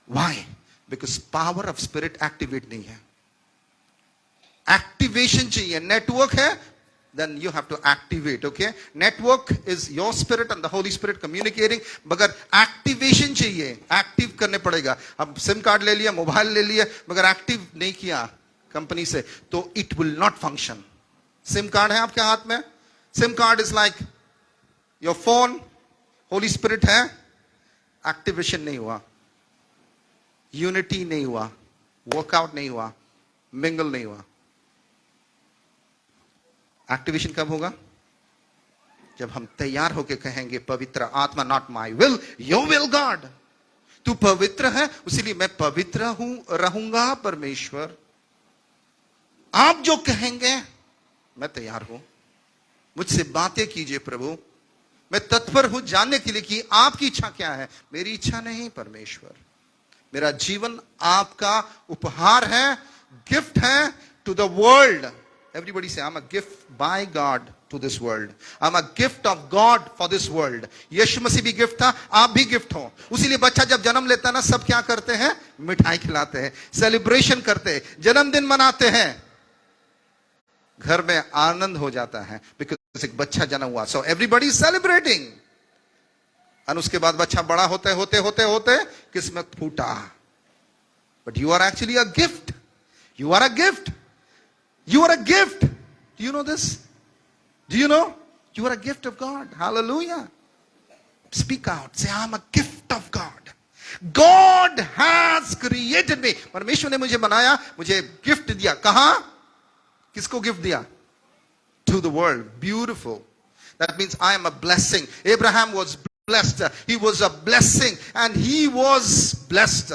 Why? Because power of spirit activate नहीं है. एक्टिवेशन चाहिए. नेटवर्क है, then you have to activate. Okay, network is your spirit and the Holy Spirit communicating, मगर activation चाहिए. एक्टिव करने पड़ेगा. अब सिम कार्ड ले लिया, मोबाइल ले लिया, मगर एक्टिव नहीं किया कंपनी से, तो it will not function. SIM card है आपके हाथ में, SIM card is like your phone. Holy Spirit है, एक्टिवेशन नहीं हुआ, यूनिटी नहीं हुआ, वर्कआउट नहीं हुआ, मिंगल नहीं हुआ. एक्टिवेशन कब होगा? जब हम तैयार होकर कहेंगे पवित्र आत्मा, not my will, your will God. तू पवित्र है, इसीलिए मैं पवित्र हूं, रहूंगा परमेश्वर. आप जो कहेंगे मैं तैयार हूं. मुझसे बातें कीजिए प्रभु, मैं तत्पर हूं जानने के लिए कि आपकी इच्छा क्या है. मेरी इच्छा नहीं परमेश्वर. मेरा जीवन आपका उपहार है, गिफ्ट है to the world. Everybody say, I'm a gift by God to this world. I'm a gift of God for this world. यीशु मसीह भी गिफ्ट था, आप भी गिफ्ट हो. उसीलिए बच्चा जब जन्म लेता है ना, सब क्या करते हैं? मिठाई खिलाते हैं, सेलिब्रेशन करते हैं, जन्मदिन मनाते हैं. घर में आनंद हो जाता है, बिकॉज एक बच्चा जन्म हुआ. So everybody is celebrating. और उसके बाद बच्चा बड़ा होते होते होते होते किस्मत फूटा. But you are actually a gift. You are a gift. You are a gift. Do you know this? Do you know? You are a gift of God. Hallelujah. Speak out. Say, I'm a gift of God. God has created me. परमेश्वर ने मुझे बनाया, मुझे gift दिया. कहां? किसको gift दिया? To the world. Beautiful. That means I am a blessing. Abraham was blessed. He was a blessing and he was blessed.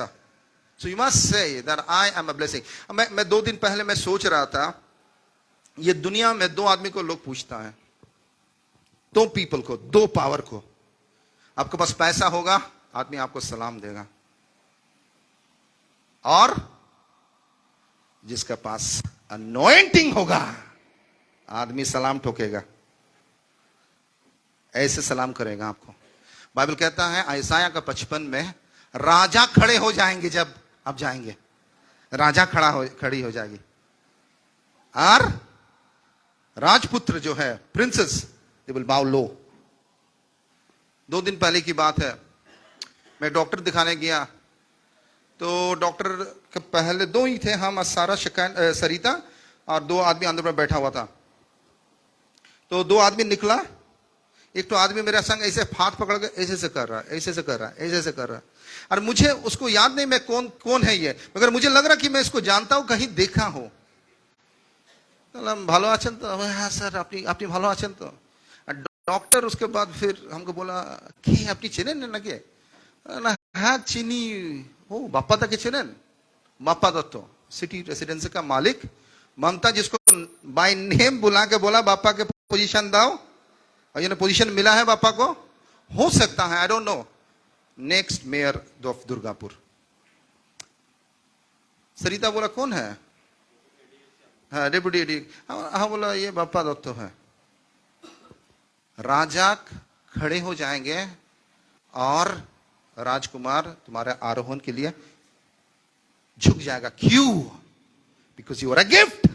So you must say that I am a blessing. मैं 2 दिन पहले मैं सोच रहा था, ये दुनिया में 2 आदमी को लोग पूछता है, 2 पीपल को, 2 पावर को. आपके पास पैसा होगा, आदमी आपको सलाम देगा, और जिसका पास अनॉइंटिंग होगा, आदमी सलाम ठोकेगा, ऐसे सलाम करेगा आपको. बाइबल कहता है आयसाया का 55 में, राजा खड़े हो जाएंगे. जब आप जाएंगे, राजा खड़ी हो जाएगी, और राजपुत्र जो है, प्रिंसेस, दे विल बाउ लो. 2 दिन पहले की बात है, मैं डॉक्टर दिखाने गया, तो डॉक्टर के पहले 2 ही थे, हम, सारा, सरिता, और 2 आदमी अंदर में बैठा हुआ था. तो 2 आदमी निकला. एक तो आदमी मेरा संग ऐसे हाथ पकड़ के ऐसे से कर रहा है, ऐसे से कर रहा है, ऐसे से कर रहा है, और मुझे उसको याद नहीं मैं कौन है ये, मगर मुझे लग रहा कि मैं इसको जानता हूं, कहीं देखा हो. ভালো আছেন তো? হ্যাঁ স্যার, আপনি ভালো আছেন তো? ডক্টর उसके बाद फिर हमको बोला कि আপনি চেনেন নাকি? না, হ্যাঁ চিনি. ও বাপ্পা দাকে চেনেন? বাপ্পा दत्त, सिटी रेसिडेंसी का मालिक. ममता जिसको बाय नेम बुला के बोला बाप्पा के पोजीशन दाओ, और ये पोजीशन मिला है बाप्पा को. हो सकता है, I don't know, next mayor of Durgapur. Sarita बोला कौन है? हाँ, डेप्यूटी एडी. हाँ बोला ये बाप्पा दत्त है. राजा खड़े हो जाएंगे और राजकुमार तुम्हारे आरोहण के लिए झुक जाएगा. क्यों? Because you are a gift.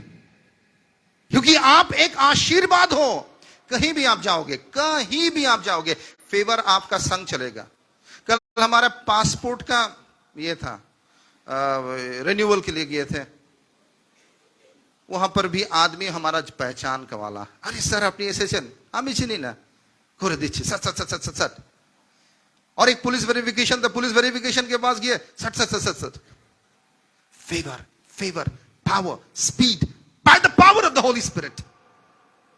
क्योंकि आप एक आशीर्वाद हो. कहीं भी आप जाओगे, कहीं भी आप जाओगे, फेवर आपका संग चलेगा. कल हमारा पासपोर्ट का ये था, रिन्यूअल के लिए गए थे. वहां पर भी आदमी हमारा पहचान का वाला, अरे सर अपनी एसेशन আমি চিনি না, করে দিচ্ছি सट सट सट सट सट. और एक पुलिस वेरिफिकेशन था, पुलिस वेरिफिकेशन के पास गए, सट सट सट सट. Favour, favour, power, speed, bye the power of the Holi spirit.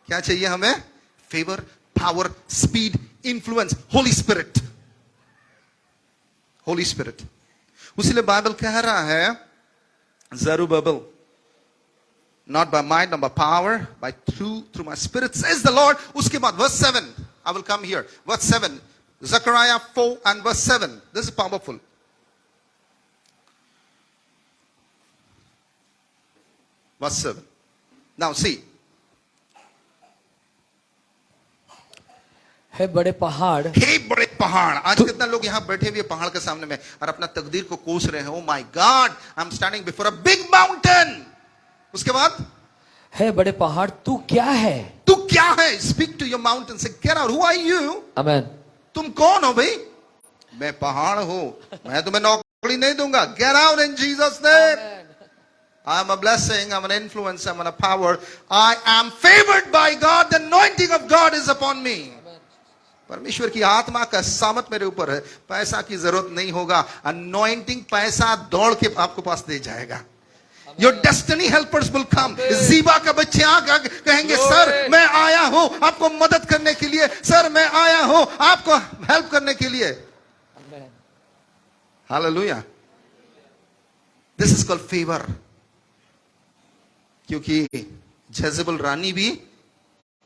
क्या चाहिए हमें? Favour, power, speed, influence, Holi spirit. Holi spirit. इसलिए बाइबल कह रहा है, Zerubbabel not by might, not by power, by through my spirit, says the Lord. उसके बाद verse 7, I will come here. Verse 7, Zechariah 4 and verse 7. This is powerful. Verse 7. Now see. है बड़े पहाड़, हे बड़े पहाड़. आज कितना लोग यहाँ बैठे हुए पहाड़ के सामने में और अपना तकदीर को कोस रहे हैं. Oh my God, I'm standing before a big mountain. उसके बाद है बड़े पहाड़, तू क्या है? तू क्या है? Speak to your mountain. Say, get out. Who are you? आमेन. तुम कौन हो भाई? मैं पहाड़ हूं. मैं तुम्हें नौकरी नहीं दूंगा. Get out in Jesus name. I'm a blessing. I'm an influence. I'm a power. I am favored by God. The anointing of God is upon me. परमेश्वर की आत्मा का सामत मेरे ऊपर है. पैसा की जरूरत नहीं होगा. अनॉइंटिंग पैसा दौड़ के आपको पास दे जाएगा. Your destiny helpers will come. जीबा का बच्चे आकर कहेंगे, सर मैं आया हूं आपको मदद करने के लिए. सर मैं आया हूं आपको हेल्प करने के लिए. Hallelujah. This is called favor. क्योंकि जेजेबल रानी भी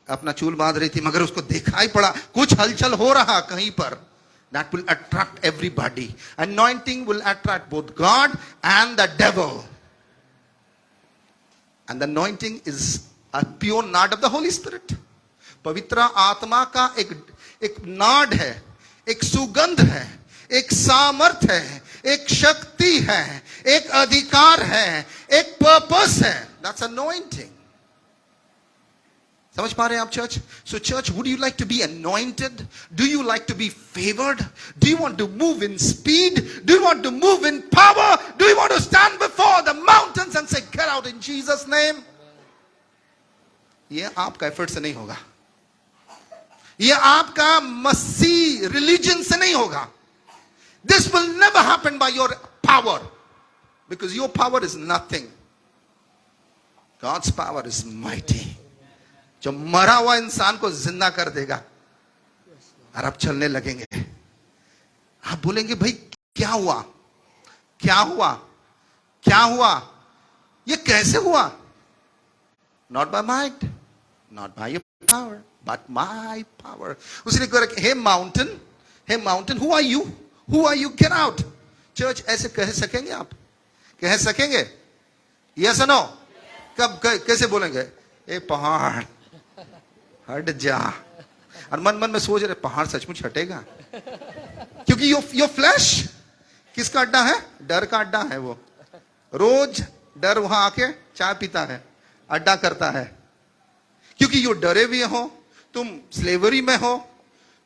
अपना चूल बांध रही थी, मगर उसको दिखाई पड़ा कुछ हलचल हो रहा कहीं पर. That will attract everybody. Anointing will attract both God and the devil. And the anointing is a pure nod of the Holy Spirit. पवित्र आत्मा का एक नाड है, एक सुगंध है, एक सामर्थ है, एक शक्ति है, एक अधिकार है, एक पर्पस है. That's anointing. समझ पा रहे हैं आप church? So church, would you like to be anointed? Do you like to be favored? Do you want to move in speed? Do you want to move in power? Do you want to stand before the mountains and say, get out in Jesus name? ये आपका effort से नहीं होगा. ये आपका मसीह religion से नहीं होगा. This will never happen by your power, because your power is nothing. God's power is mighty. जो मरा हुआ इंसान को जिंदा कर देगा और आप चलने लगेंगे. आप बोलेंगे, भाई क्या हुआ, क्या हुआ, क्या हुआ, ये कैसे हुआ? Not by might, not by your power, but my power. उसने कहा, hey mountain, who are you? Who are you? Get out. Church, ऐसे कह सकेंगे आप? कह सकेंगे? Yes or no? कब कैसे बोलेंगे? ए पहाड़ हट जा. और मन मन में सोच रहे, पहाड़ सचमुच हटेगा? क्योंकि योर फ्लैश किसका अड्डा है? डर का अड्डा है. वो रोज डर वहां आके चाय पीता है, अड्डा करता है. क्योंकि यो डरे हुए हो, तुम स्लेवरी में हो,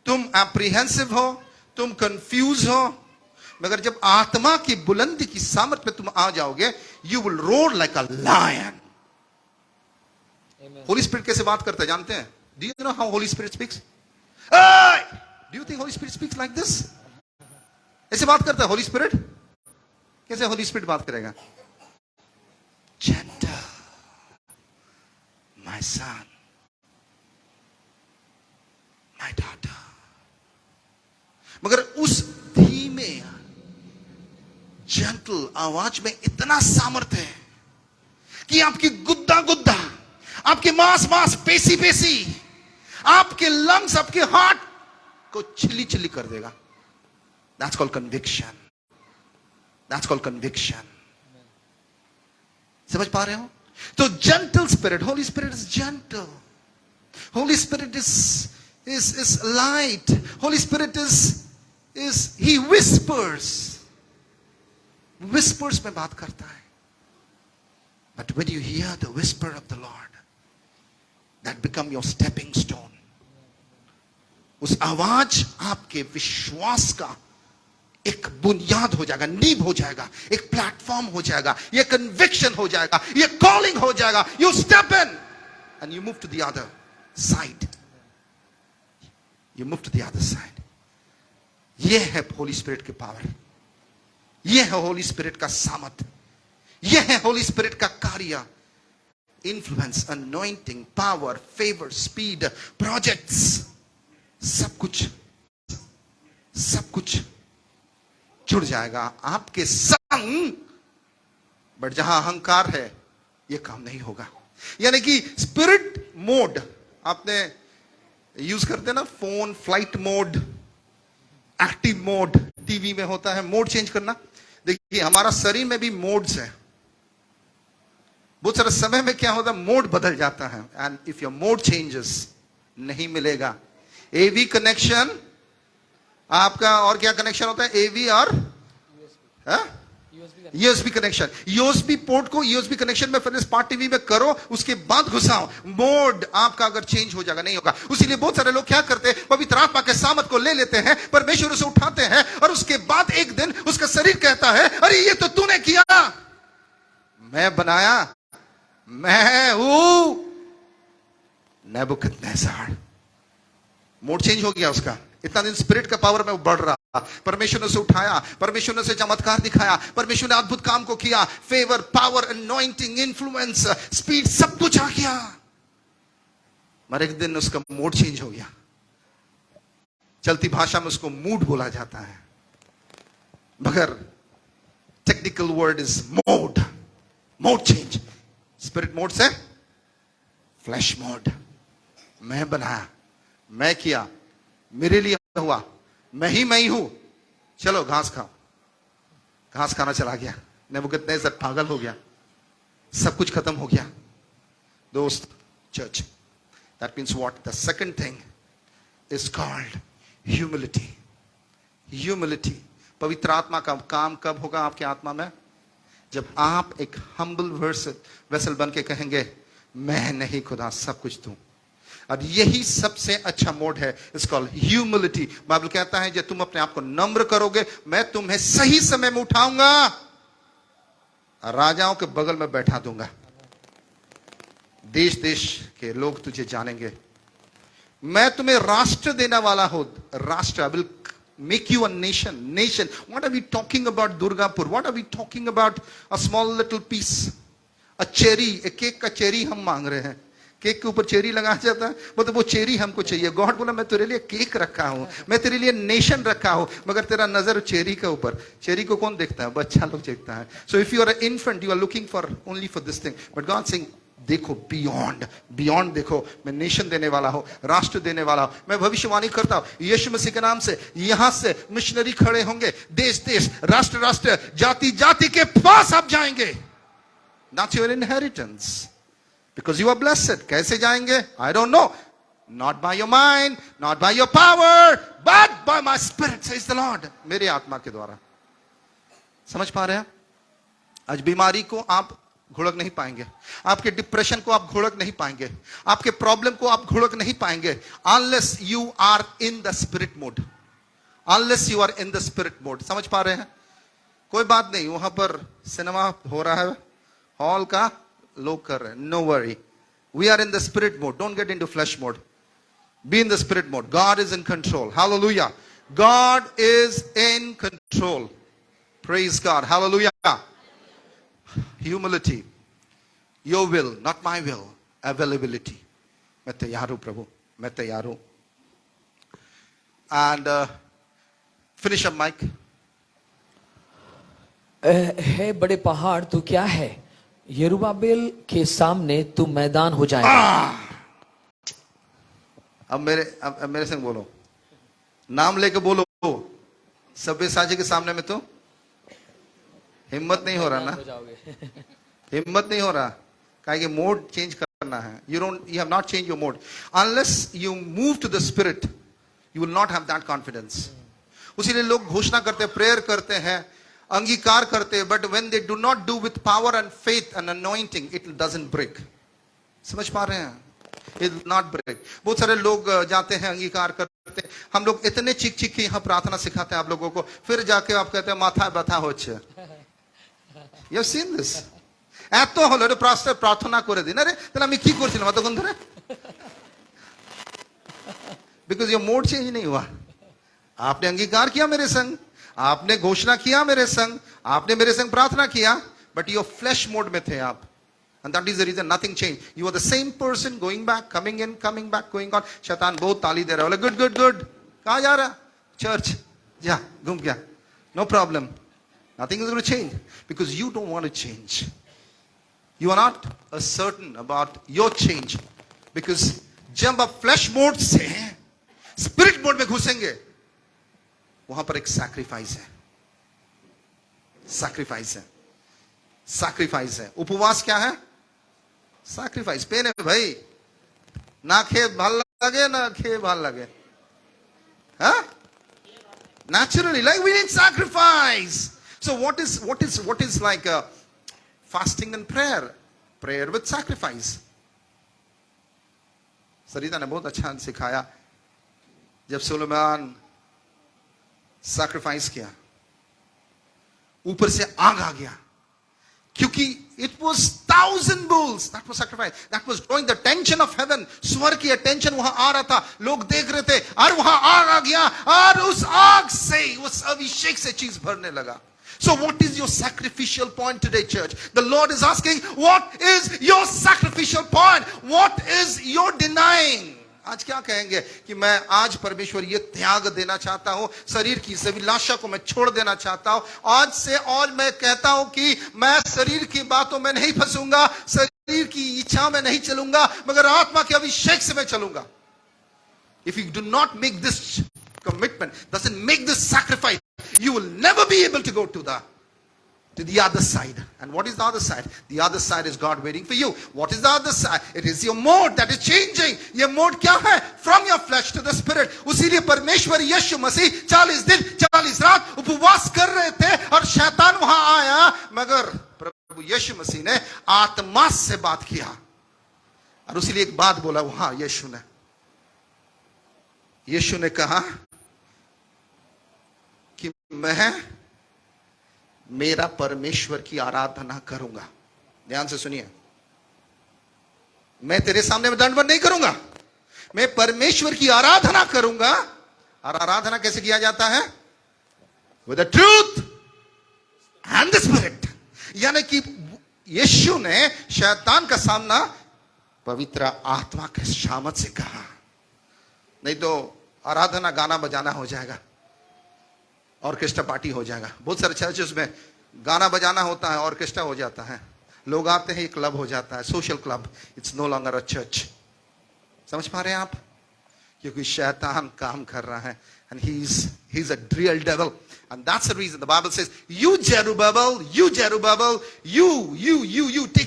तुम एप्रीहेंसिव हो, तुम कंफ्यूज हो. मगर जब आत्मा की बुलंदी की सामर्थ में तुम आ जाओगे, you will roar like a lion. Holy Spirit कैसे बात करता है जानते हैं? Do you know how Holy Spirit speaks? Hey! Do you think Holy Spirit speaks like this? ऐसे बात करता है Holy Spirit? कैसे Holy Spirit बात करेगा? Gentle, my son, my daughter. मगर उस धीमे जेंटल आवाज में इतना सामर्थ्य है कि आपकी गुद्दा गुद्दा, आपके मांस पेशी पेशी, आपके लंग्स, आपके हार्ट को छिली छिली कर देगा. That's called conviction. That's called conviction. समझ पा रहे हो? तो gentle spirit, Holy Spirit is gentle. Holy Spirit is light. Holy Spirit is he whispers में बात करता है. But when you hear the whisper of the Lord, that become your stepping stone. उस आवाज आपके विश्वास का एक बुनियाद हो जाएगा, नींव हो जाएगा, एक प्लेटफॉर्म हो जाएगा, ये कन्विक्शन हो जाएगा, ये कॉलिंग हो जाएगा. You step in and you move to the other side. You move to the other side. ये है होली स्पिरिट की पावर. ये है होली स्पिरिट का सामर्थ. ये है होली स्पिरिट का कार्य. Influence, anointing, power, favor, speed, projects, सब कुछ जुड़ जाएगा आपके संग. बट जहां अहंकार है, ये काम नहीं होगा. यानी कि स्पिरिट मोड आपने यूज करते हैं ना, phone flight mode, active mode TV में होता है, मोड चेंज करना। देखिए हमारा शरीर में भी मोड्स है। बहुत सारे समय में क्या होता है, मोड बदल जाता है। And if your mode changes, नहीं मिलेगा एवी कनेक्शन आपका। और क्या कनेक्शन होता है, एवी और यूएसबी कनेक्शन। यूएसबी पोर्ट को यूएसबी कनेक्शन में फिर स्मार्ट टीवी में करो, उसके बाद घुसाओ, मोड आपका अगर चेंज हो जाएगा, नहीं होगा। इसीलिए बहुत सारे लोग क्या करते हैं, पवित्र आत्मा के सामर्थ को ले लेते हैं, परमेश्वर उसे उठाते हैं, और उसके बाद एक दिन उसका शरीर कहता है, अरे ये तो तूने किया, मैं बनाया, मैं हूं नेबुकदनेस्सर। मोड चेंज हो गया उसका। इतना दिन स्पिरिट का पावर में बढ़ रहा, परमेश्वर ने उसे उठाया, परमेश्वर ने उसे चमत्कार दिखाया, परमेश्वर ने अद्भुत काम को किया, favour, power, anointing, influence, speed, सब कुछ आ गया। मगर एक दिन उसका मोड चेंज हो गया। चलती भाषा में उसको मूड बोला जाता है, मगर technical word is mode. Mode change, spirit mode से फ्लैश मोड। मैं बनाया, मैं किया, मेरे लिए हुआ, मैं ही हूं, चलो घास खाओ। घास खाना चला गया। नेबुकदनेस्सर पागल हो गया, सब कुछ खत्म हो गया। दोस्त, church, that means what? The second thing is called humility. Humility. पवित्र आत्मा का काम कब होगा आपके आत्मा में? जब आप एक हम्बल वेसल बन के कहेंगे, मैं नहीं खुदा, सब कुछ तू। और यही सबसे अच्छा मोड है, इट्स कॉल्ड ह्यूमिलिटी। बाइबल कहता है जब तुम अपने आप को नम्र करोगे, मैं तुम्हें सही समय में उठाऊंगा, राजाओं के बगल में बैठा दूंगा, देश देश के लोग तुझे जानेंगे, मैं तुम्हें राष्ट्र देने वाला हूं। राष्ट्र, I will make you a nation. What are we talking about Durgapur? What are we talking about a small little piece, a cherry, a cake का चेरी हम मांग रहे हैं। केक के ऊपर चेरी लगाया जाता है, मतलब वो चेरी हमको चाहिए। गॉड बोला मैं तेरे लिए केक रखा हूं, मैं तेरे लिए नेशन रखा हूं, मगर तेरा नजर चेरी के ऊपर। चेरी को कौन देखता है? बच्चा लोग देखता है। So if you are an infant, you are looking for only for this thing, but God saying देखो बियॉन्ड देखो, मैं नेशन देने वाला हूं, राष्ट्र देने वाला हूं। मैं भविष्यवाणी करता हूं, यीशु मसीह के नाम से यहां से मिशनरी खड़े होंगे, देश देश, राष्ट्र राष्ट्र, जाति जाति के पास आप जाएंगे। That's your inheritance, because you are blessed. कैसे जाएंगे? I don't know. Not by your mind, not by your power, but by my spirit, says the Lord. मेरे आत्मा के द्वारा। समझ पा रहे हैं? आज बीमारी को आप घुड़क नहीं पाएंगे, आपके डिप्रेशन को आप घुड़क नहीं पाएंगे, आपके प्रॉब्लम को आप घुड़क नहीं पाएंगे, unless you are in the spirit mode, unless you are in the spirit mode। समझ पा रहे हैं? कोई बात नहीं, वहां पर सिनेमा हो रहा है, हॉल का लोग कर रहे हैं, no worry, we are in the spirit mode, don't get into flesh mode, be in the spirit mode. God is in control, hallelujah, God is in control, praise God, hallelujah। Humility, your will, not my will, availability, मैं तैयार हूं प्रभु, मैं तैयार हूं। And finish up Mike। हे बड़े पहाड़ तू क्या है, यरूबाबेल के सामने तू मैदान हो जाएगा। अब मेरे संग बोलो, नाम लेके बोलो, सब्यसाची के सामने में तो हिम्मत नहीं हो रहा ना, हिम्मत नहीं हो रहा, काहे कि मोड चेंज करना है। you have not changed your mode, unless you move to the spirit, you will not have that confidence। उसीलिए लोग घोषणा करते हैं, प्रेयर करते हैं, अंगीकार करते हैं, but when they do not do with power and faith and anointing, it doesn't break। समझ पा रहे हैं? It will not break। बहुत सारे लोग जाते हैं, अंगीकार करते हैं, हम लोग इतने चिक चिक के यहाँ प्रार्थना सिखाते हैं आप लोगों को, फिर जाके आप कहते हैं माथा ব্যথা হচ্ছে। You have seen this? এত হলো এটা পাস্টার প্রার্থনা করে দিন, আরে তাহলে আমি কি করছিলাম এতক্ষণ ধরে? Because your mode change नहीं हुआ। आपने अंगीकार किया मेरे संग, आपने घोषणा किया मेरे संग, आपने मेरे संग प्रार्थना किया, but your flesh mode में थे आप, and that is the reason nothing changed। You are the same person going back, coming in, coming back, going on। शैतान बहुत ताली दे रहा है, बोले गुड गुड गुड, कहाँ जा रहा? चर्च जा, घूम गया, no problem। Nothing is going to change because you don't want to change। You are not certain about your change. Because जब आप फ्लैश मोड से स्पिरिट मोड में घुसेंगे, वहां पर एक सैक्रिफाइस है. सैक्रिफाइस है. सैक्रिफाइस है. उपवास क्या है? सैक्रिफाइस. पेन है भाई, ना खे ভাল लगे ना खे ভাল लगे. Huh? Naturally, like we need sacrifice. So what is like fasting and prayer? Prayer with sacrifice. सरिता ने बहुत अच्छा सिखाया. जब सुलेमान sacrifice किया, ऊपर से आग आ गया, क्योंकि it was 1,000 bulls. That was sacrifice. That was drawing the attention of heaven. स्वर्ग की attention वहां आ रहा था. लोग देख रहे थे और वहां आग आ गया और उस आग से, उस अभिषेक से चीज भरने लगा. So what is your sacrificial point today, church? The Lord is asking, what is your sacrificial point? What is your denying? आज क्या कहेंगे कि मैं आज परमेश्वर ये त्याग देना चाहता हूं, शरीर की सभी लाशा को मैं छोड़ देना चाहता हूं. आज से और मैं कहता हूं कि मैं शरीर की बातों में नहीं फंसूंगा, शरीर की इच्छा में नहीं चलूंगा, मगर आत्मा के अभिषेक से मैं चलूंगा. If you do not make this commitment, doesn't make this sacrifice, you will never be able to go to the other side. And what is the other side? The other side is God waiting for you. What is the other side? It is your mode that is changing. ये mode क्या है? From your flesh to the spirit. उसीलिए परमेश्वर यीशु मसीह 40 दिन 40 रात उपवास कर रहे थे और शैतान वहां आया, मगर प्रभु यीशु मसीह ने आत्मा से बात किया और उसीलिए एक बात बोला वहां. यीशु ने कहा कि मैं मेरा परमेश्वर की आराधना करूंगा. ध्यान से सुनिए, मैं तेरे सामने में दंडवत नहीं करूंगा, मैं परमेश्वर की आराधना करूंगा. और आराधना कैसे किया जाता है? With the truth and the spirit. यानी कि यीशु ने शैतान का सामना पवित्र आत्मा के सामत से कहा. नहीं तो आराधना गाना बजाना हो जाएगा, ऑर्केस्ट्रा पार्टी हो जाएगा. बहुत सारे चर्चेस में गाना बजाना होता है, ऑर्केस्ट्रा हो जाता है, लोग आते हैं, क्लब हो जाता है, social club. It's no longer a church. समझ पा रहे हैं आप? क्योंकि शैतान काम कर रहा है, and he's a real devil, and that's the reason the Bible says, you Zerubbabel, you take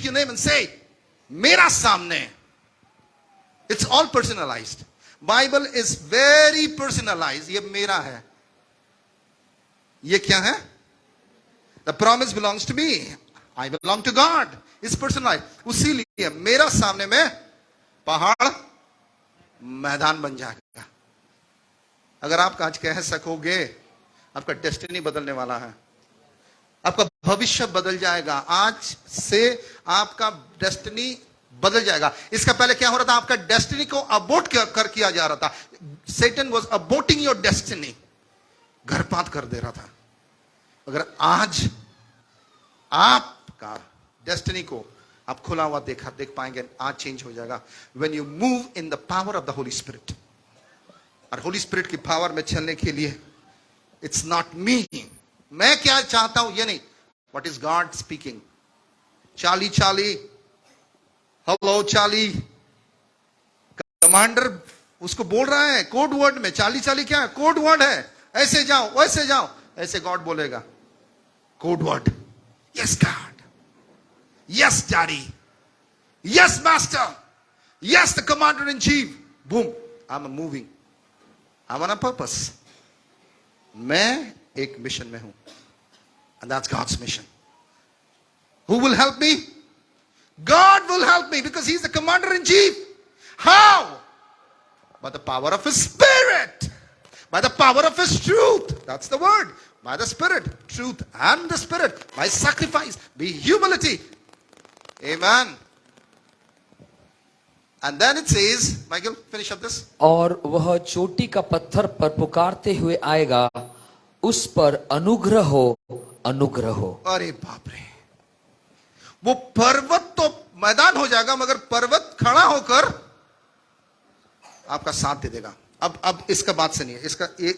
your name and say, मेरा सामने. It's all personalized. Bible is very personalized. ये मेरा है. ये क्या है? The promise belongs to me. I belong to God. It's personalized. उसीलिए मेरा सामने में पहाड़ मैदान बन जाएगा. अगर आप आज कह सकोगे, आपका डेस्टिनी बदलने वाला है, आपका भविष्य बदल जाएगा. आज से आपका डेस्टिनी बदल जाएगा. इसका पहले क्या हो रहा था? आपका डेस्टिनी को अबोर्ट कर किया जा रहा था. Satan was aborting your destiny. घरपात कर दे रहा था. अगर आज आपका डेस्टिनी को आप खुला हुआ देख पाएंगे, आज चेंज हो जाएगा. When you move in the power of the Holy Spirit. और होली स्पिरिट की पावर में चलने के लिए it's not me, मैं क्या चाहता हूं ये नहीं. What is God speaking? चाली हेलो चाली, कमांडर उसको बोल रहा है कोड वर्ड में. चाली क्या है? कोड वर्ड है. ऐसे जाओ वैसे जाओ, ऐसे गॉड बोलेगा. Code word. Yes God, yes daddy, yes master, yes the commander in chief. Boom, I am moving, I am on a purpose. मैं एक मिशन में हूं, and that's God's mission. Who will help me? God will help me because He's the commander in chief. How? By the power of His Spirit. By the power of His truth. That's the word. By the Spirit. Truth and the Spirit. By sacrifice. By humility. Amen. And then it says, Michael, finish up this. और वह चोटी का पत्थर पर पुकारते हुए आएगा, उस पर अनुग्रह हो, अनुग्रह हो. अरे बाप रे, वो पर्वत तो मैदान हो जाएगा, मगर पर्वत खड़ा होकर आपका साथ दे देगा. अब इसका बात सुनिए.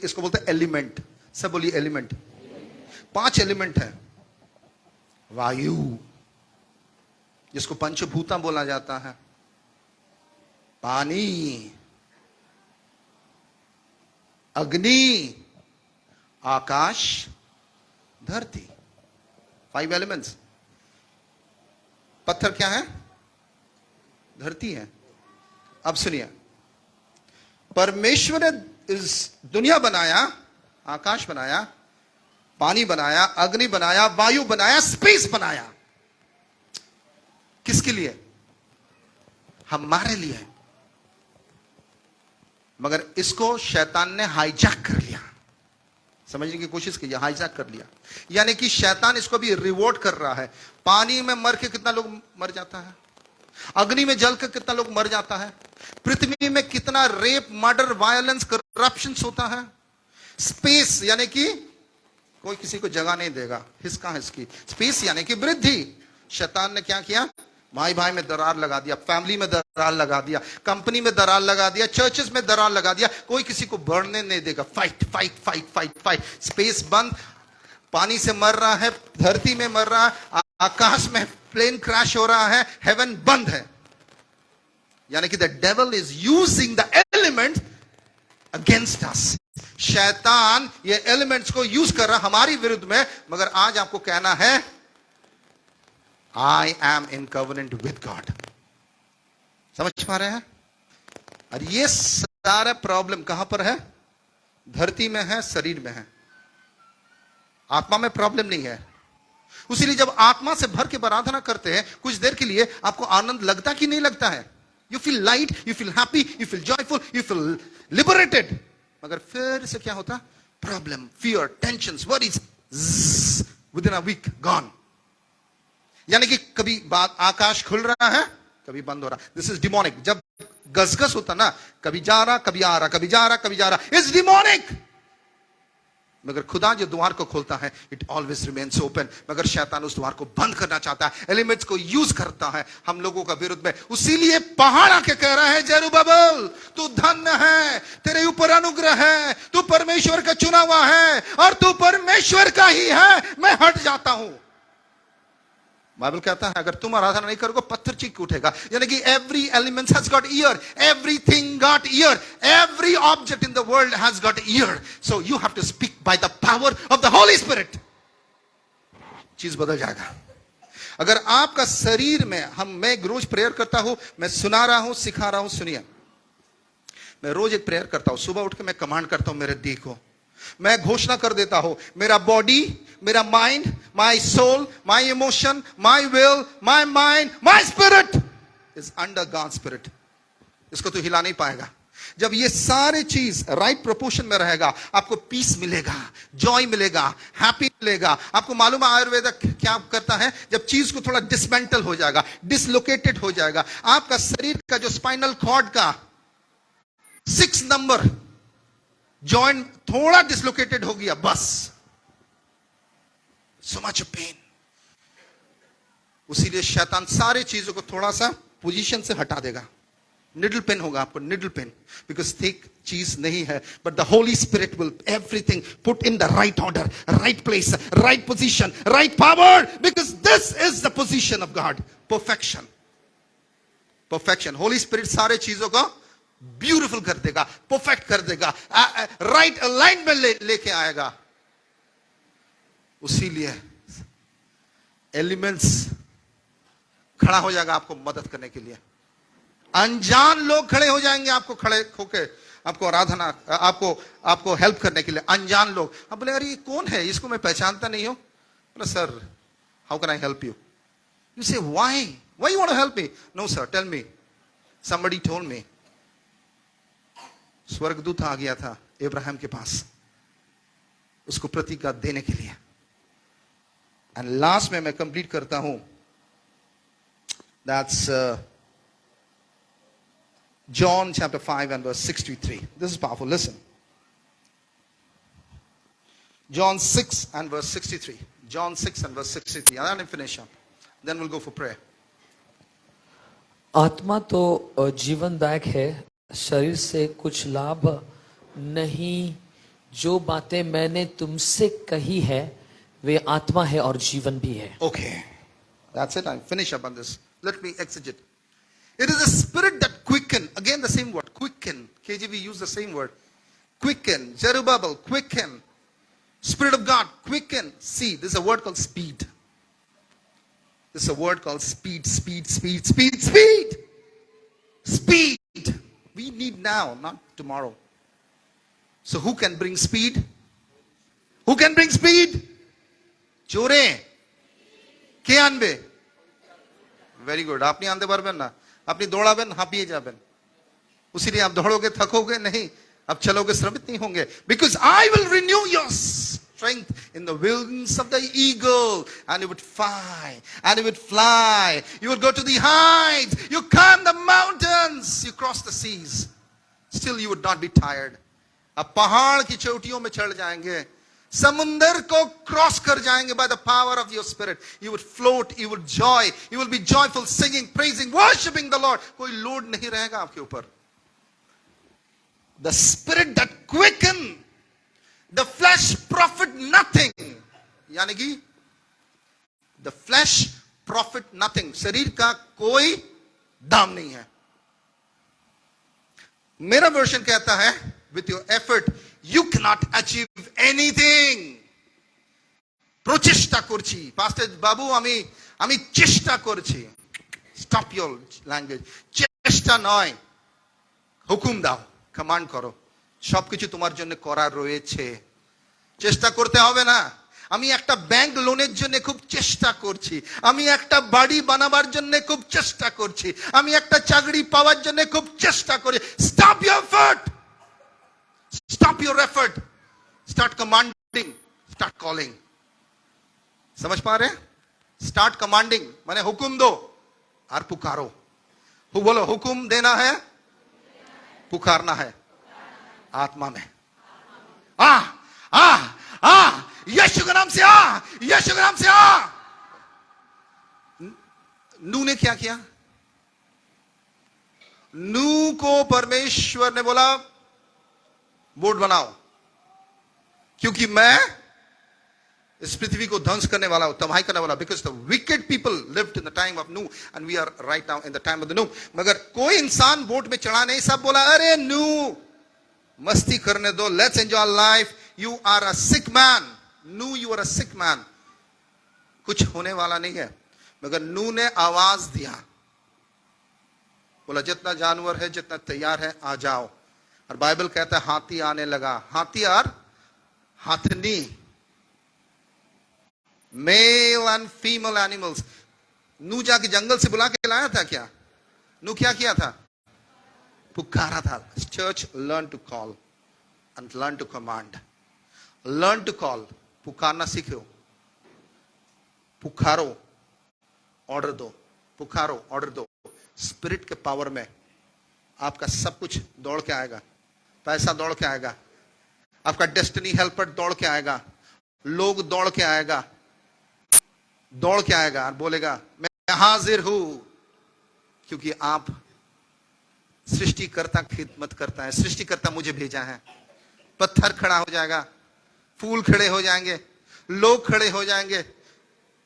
इसको बोलते हैं एलिमेंट. सब बोलिए एलिमेंट. 5 एलिमेंट है. वायु, जिसको पंचभूता बोला जाता है, पानी, अग्नि, आकाश, धरती, 5 एलिमेंट्स। पत्थर क्या है? धरती है। अब सुनिए, परमेश्वर ने इस दुनिया बनाया, आकाश बनाया, पानी बनाया, अग्नि बनाया, वायु बनाया, स्पेस बनाया। किसके लिए? हमारे लिए। मगर इसको शैतान ने हाईजैक कर लिया। समझने की कोशिश कीजिए, हाईजैक कर लिया। यानी कि शैतान इसको भी रिवॉर्ड कर रहा है। पानी में मर के कितना लोग मर जाता है, अग्नि में जल के कितना लोग मर जाता है, पृथ्वी में कितना रेप, मर्डर, वायलेंस, करप्शन होता है। स्पेस यानी कि कोई किसी को जगह नहीं देगा, हिस्सा हिस्की। स्पेस यानी कि वृद्धि। शैतान ने क्या किया? भाई भाई में दरार लगा दिया, फैमिली में दरार लगा दिया, कंपनी में दरार लगा दिया, चर्चेस में दरार लगा दिया। कोई किसी को बढ़ने नहीं देगा। Fight fight fight fight fight. Space बंद, पानी से मर रहा है, धरती में मर रहा है, आकाश में प्लेन क्रैश हो रहा है, हेवन बंद है। यानी कि the devil is using the element against us. शैतान ये एलिमेंट्स को यूज कर रहा हमारी विरुद्ध में। मगर आज आपको कहना है, I am in covenant with God। समझ पा रहे हैं? और ये सारा प्रॉब्लम कहां पर है? धरती में है, शरीर में है। आत्मा में प्रॉब्लम नहीं है। इसीलिए जब आत्मा से भर के आराधना करते हैं, कुछ देर के लिए आपको आनंद लगता कि नहीं लगता है? You feel light, you feel happy, you feel joyful, you feel liberated. मगर फिर से क्या होता? Problem, fear, tension, worries, within a week gone. यानी कि कभी बात आकाश खुल रहा है, कभी बंद हो रहा। This is demonic. जब गसगस होता ना, कभी जा रहा, कभी आ रहा, कभी जा रहा, कभी जा रहा, इट्स डिमोनिक। मगर खुदा जो द्वार को खोलता है, इट ऑलवेज रिमेन्स ओपन। मगर शैतान उस द्वार को बंद करना चाहता है, एलिमेंट्स को यूज करता है हम लोगों का विरुद्ध में। उसीलिए पहाड़ आके कह रहा है, जेरुब्बाबेल तू धन्य है, तेरे ऊपर अनुग्रह है, तू परमेश्वर का चुना हुआ है और तू परमेश्वर का ही है, मैं हट जाता हूं। बाइबल कहता है अगर तुम आराधना नहीं करोगे, पत्थर चीख उठेगा। यानी कि every element has got ear, everything got ear, every object in the world has got ear. So you have to speak by the power of the Holi Spirit. चीज बदल जाएगा। अगर आपका शरीर में मैं रोज प्रेयर करता हूं, मैं सुना रहा हूं, सिखा रहा हूं। सुनिए, मैं रोज एक प्रेयर करता हूं। सुबह उठ के मैं कमांड करता हूं मेरे देह को, मैं घोषणा कर देता हूं, मेरा बॉडी, मेरा mind, my soul, my emotion, my will, my mind, my spirit is under God spirit. इसको तो हिला नहीं पाएगा। जब ये सारे चीज राइट प्रोपोर्शन में रहेगा, आपको पीस मिलेगा, जॉय मिलेगा, हैप्पी मिलेगा। आपको मालूम है आयुर्वेद क्या करता है? जब चीज को थोड़ा डिसमेंटल हो जाएगा, डिसलोकेटेड हो जाएगा, आपका शरीर का जो स्पाइनल कॉर्ड का 6 नंबर जॉइंट थोड़ा डिसलोकेटेड हो गया, बस so much pain। उसीलिए शैतान सारे चीजों को थोड़ा सा पोजीशन से हटा देगा। निडल पेन होगा आपको, निडल पेन, बिकॉज थिक चीज नहीं है। But the Holi spirit will everything put in the right order, right place, right position, right power, because this is the position of God. Perfection, perfection. Holi spirit सारे चीजों को beautiful कर देगा, perfect कर देगा, राइट अलाइनमेंट लेके आएगा। उसीलिए एलिमेंट्स खड़ा हो जाएगा आपको मदद करने के लिए। अनजान लोग खड़े हो जाएंगे आपको, खड़े होके आपको आराधना, आपको हेल्प करने के लिए। अनजान लोग, अब बोले अरे ये कौन है, इसको मैं पहचानता नहीं हूं। बोले sir how can I help you? You say why you want to help me? No sir, tell me, somebody told me. स्वर्गदूत आ गया था इब्राहिम के पास उसको प्रतिज्ञा देने के लिए। एंड लास्ट में मैं कंप्लीट करता हूं, that's John chapter 5 and verse 63. This is powerful. Listen. John 6 and verse 63. John 6 and verse 63. I'm going to finish up. Then we'll go for prayer. आत्मा तो जीवनदायक है, शरीर से कुछ लाभ नहीं। जो बातें मैंने तुमसे कही है वे आत्मा है और जीवन भी है। Okay. That's it. I'll finish up on this. Let me exegete. It is a spirit that quicken. Again the same word, quicken. KJV use the same word. Quicken. Zerubbabel, quicken. Spirit of God, quicken. See, this is a word called speed. This is a word called speed, speed, speed, speed, speed. Speed. We need now, not tomorrow. So who can bring speed? Who can bring speed? Chore. Ke anbe? Very good. Apni ande parben na. Apni दौड़ाबेन, हापिए जाबेन. उसीलिए आप दौड़ोगे, थकोगे नहीं. आप चलोगे, श्रमित नहीं होंगे. Because I will renew your strength in the wings of the eagle, and you would fly, and you would fly. You would go to the heights. You climb the mountains. You cross the seas. Still you would not be tired. आप पहाड़ की चोटियों में चढ़ जाएंगे. समुंदर को cross कर जाएंगे by the power of your spirit. You would float, you would joy, you will be joyful, singing, praising, worshiping the Lord. कोई लोड नहीं रहेगा आपके ऊपर. The spirit that quicken, the flesh profit nothing. यानी कि the flesh profit nothing. शरीर का कोई दाम नहीं है. मेरा वर्जन कहता है, with your effort you cannot achieve anything. প্রচেষ্টা করছি. Pastor বাবু আমি চেষ্টা করছি. Stop your language. চেষ্টা নয়, হুকুম দাও, কমান্ড করো. সবকিছু তোমার জন্য করা রয়েছে. চেষ্টা করতে হবে না. আমি একটা ব্যাংক লোনের জন্য খুব চেষ্টা করছি. আমি একটা বাড়ি বানাবার জন্য খুব চেষ্টা করছি. আমি একটা চাকরি পাওয়ার জন্য খুব চেষ্টা করি. Stop your effort. Stop your effort. Start commanding. Start calling. समझ पा रहे हैं? Start commanding माने हुक्म दो और पुकारो. बोलो हुक्म देना है, पुकारना है आत्मा में. यीशु के नाम से आ, यीशु के नाम से आ. नू ने क्या किया? नू को परमेश्वर ने बोला बोर्ड बनाओ, क्योंकि मैं इस पृथ्वी को ध्वंस करने वाला हूं, तबाही करने वाला. Because the wicked people lived in the time of Noah and we are right now in the time of the Noah. मगर कोई इंसान बोट में चढ़ा नहीं. सब बोला अरे नू मस्ती करने दो, let's enjoy life. You are a sick man. Noah you are a sick man. कुछ होने वाला नहीं है. मगर नू ने आवाज दिया, बोला जितना जानवर है, जितना तैयार है, आ जाओ. और बाइबल कहता है हाथी आने लगा. हाथी और हाथनी, मेल एंड फीमेल एनिमल्स. नू जाके जंगल से बुला के लाया था क्या? नू क्या किया था? पुकारा था. Church learn to call and learn to command. Learn to call. पुकारना सीखो. पुकारो, ऑर्डर दो. पुकारो, ऑर्डर दो. स्पिरिट के पावर में आपका सब कुछ दौड़ के आएगा. पैसा दौड़ के आएगा. आपका डेस्टिनी हेल्पर दौड़ के आएगा. लोग दौड़ के आएगा. दौड़ के आएगा और बोलेगा मैं हाजिर हूं. क्योंकि आप सृष्टिकर्ता की खिदमत करता है. सृष्टिकर्ता मुझे भेजा है. पत्थर खड़ा हो जाएगा, फूल खड़े हो जाएंगे, लोग खड़े हो जाएंगे.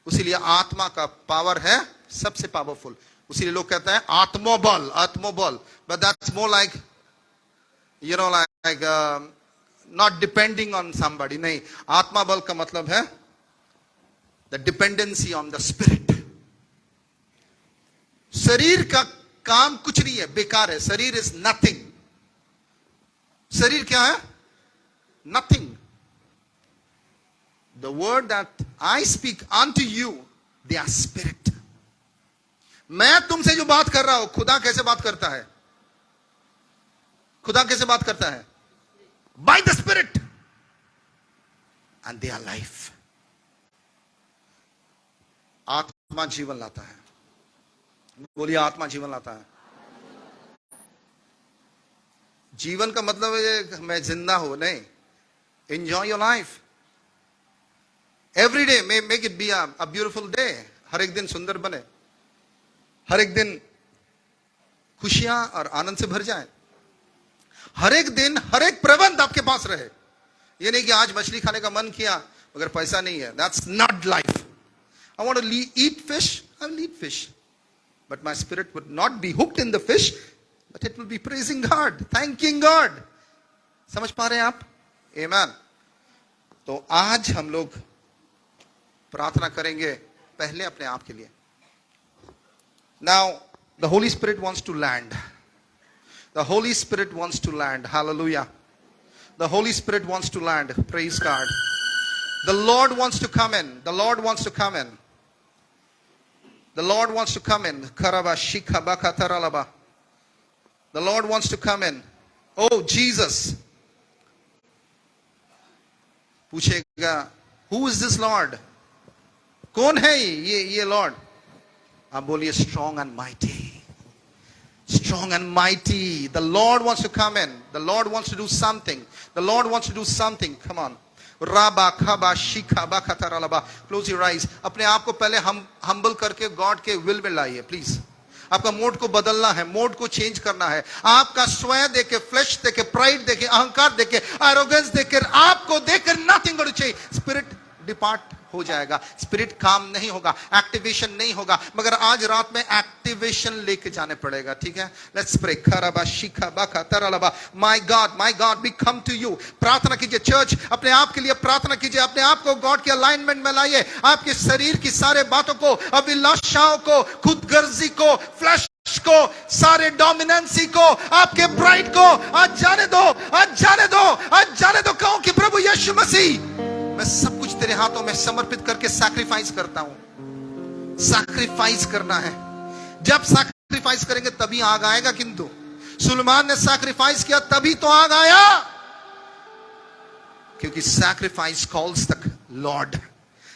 उसीलिए आत्मा का पावर है सबसे पावरफुल. उसीलिए लोग कहते हैं आत्मबल, आत्मबल. But that's more like you know like not depending on somebody. नहीं, आत्मा बल का मतलब है the dependency on the spirit. शरीर का काम कुछ नहीं है, बेकार है. शरीर इज नथिंग. शरीर क्या है? Nothing. The word that I speak unto you, they are spirit. मैं तुमसे जो बात कर रहा हूं, खुदा कैसे बात करता है? खुदा कैसे बात करता है? By the Spirit. And they are life. आत्मा जीवन लाता है. बोलिए आत्मा जीवन लाता है. जीवन का मतलब है मैं जिंदा हूं, नहीं. Enjoy your life. Every day make it be a beautiful day. हर एक दिन सुंदर बने. हर एक दिन खुशियां और आनंद से भर जाए. हर एक दिन हर एक प्रबंध आपके पास रहे. ये नहीं कि आज मछली खाने का मन किया मगर पैसा नहीं है. That's not life. I want to eat fish, I will eat fish. but my spirit would not be hooked in the fish, but it will be praising God, thanking God. समझ पा रहे हैं आप? Amen. तो आज हम लोग प्रार्थना करेंगे पहले अपने आप के लिए. Now the Holy Spirit wants to land. The Holy Spirit wants to land. Hallelujah. The Holy Spirit wants to land. Praise God. The Lord wants to come in. The Lord wants to come in. The Lord wants to come in. Karaba shika baka taralaba. The Lord wants to come in. Oh Jesus. पूछेगा, who is this Lord? कौन है ये Lord? आप बोलिए strong and mighty. Strong and mighty. The Lord wants to come in. The Lord wants to do something. The Lord wants to do something. Come on. Raba khaba shika bakataralaba. Close your eyes. अपने आप को पहले humble करके God के will में लाइए, please. आपका mode को बदलना है, मोड को चेंज करना है. आपका स्वयं देके, फ्लैश देके, प्राइड देके, अहंकार देके, एरोगेंस देके, आपको देकर nothing going to change. Spirit depart हो जाएगा. स्पिरिट काम नहीं होगा, एक्टिवेशन नहीं होगा, मगर आज रात में एक्टिवेशन लेके जाने पड़ेगा. ठीक है? Let's pray. खराबा शिखा बाका तरलबा. My God we come to you. प्रार्थना कीजिए चर्च, अपने आप के लिए प्रार्थना कीजिए. अपने आप को गॉड के अलाइनमेंट में लाइए. आपके शरीर की सारे बातों को, अभिलाषाओं को, खुदगर्जी को, फ्लैश को, सारे डोमिनेंसी को, आपके प्राइड को आज जाने दो, आज जाने दो, आज जाने दो. कहो कि प्रभु यीशु मसीह, मैं सब कुछ तेरे हाथों में समर्पित करके सैक्रिफाइस करता हूं. सैक्रिफाइस करना है. जब सैक्रिफाइस करेंगे तभी आग आएगा. किंतु सुलेमान ने सैक्रिफाइस किया तभी तो आग आया, क्योंकि sacrifice calls the Lord.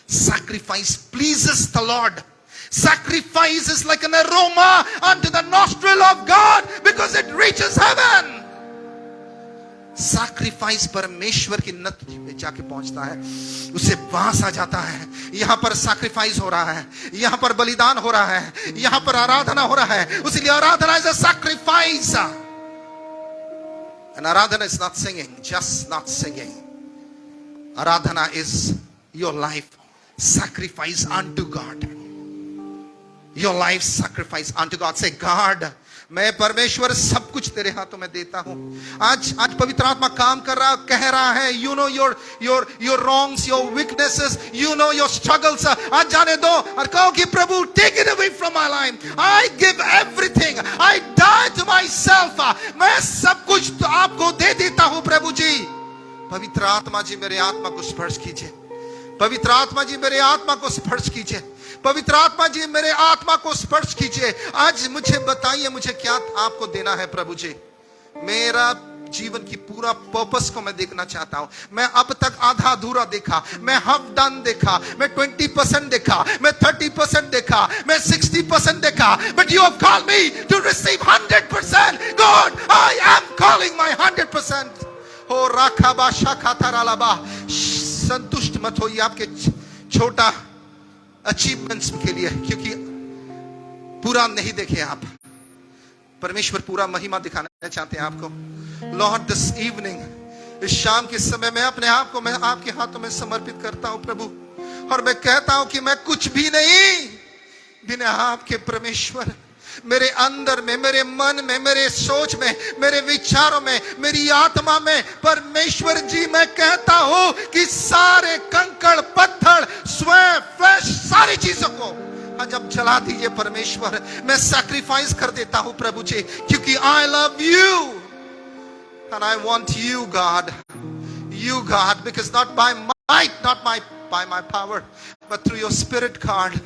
Sacrifice pleases the Lord. Sacrifice is like an aroma unto the nostril of God because it reaches heaven. Sacrifice परमेश्वर की नथनी में जाके पहुंचता है, उसे वास आ जाता है. यहां पर सैक्रिफाइस हो रहा है, यहां पर बलिदान हो रहा है, यहां पर आराधना हो रहा है. इसलिए आराधना इज अ सैक्रिफाइस. And आराधना is not singing, just not singing. आराधना is your life sacrifice unto God. Your life sacrifice unto God. Say, God, मैं परमेश्वर सब कुछ तेरे हाथों में देता हूं. आज पवित्र आत्मा काम कर रहा, कह रहा है, you know your wrongs, your weaknesses, you know your struggles. आज जाने दो और कहो कि प्रभु, take it away from my life. I give everything. I die to myself. मैं सब कुछ तो आपको दे देता हूं प्रभु जी. पवित्र आत्मा जी मेरे आत्मा को स्पर्श कीजिए. पवित्र आत्मा जी मेरे आत्मा को स्पर्श कीजिए. पवित्र आत्मा जी मेरे आत्मा को स्पर्श कीजिए. आज मुझे बताइए, मुझे क्या आपको देना है प्रभु जी. मेरा जीवन की पूरा पर्पस को मैं देखना चाहता हूं. मैं अब तक आधा अधूरा देखा, मैं हाफ डन देखा, मैं 20% देखा, मैं 30% देखा, मैं 60% देखा. But you have called me to receive 100%. God, I am calling my 100%. हो राखाबा शाखातारालाबा. संतुष्ट मत होइए आपके छोटा अचीवमेंट्स के लिए, क्योंकि पूरा नहीं देखे आप. परमेश्वर पूरा महिमा दिखाना चाहते हैं आपको. लॉर्ड, दिस इवनिंग, इस शाम के समय में अपने आप को मैं आपके हाथों में समर्पित करता हूं प्रभु. और मैं कहता हूं कि मैं कुछ भी नहीं बिना आपके. परमेश्वर, मेरे अंदर में, मेरे मन में, मेरे सोच में, मेरे विचारों में, मेरी आत्मा में, परमेश्वर जी मैं कहता हूं कि सारे कंकड़ पत्थर, स्वयं फ्लैश, सारी चीजों को आज अब जला दीजिए परमेश्वर. मैं सैक्रिफाइस कर देता हूं प्रभु जी, क्योंकि I love you and I want you God, because not by might, not by my power, but through your spirit God.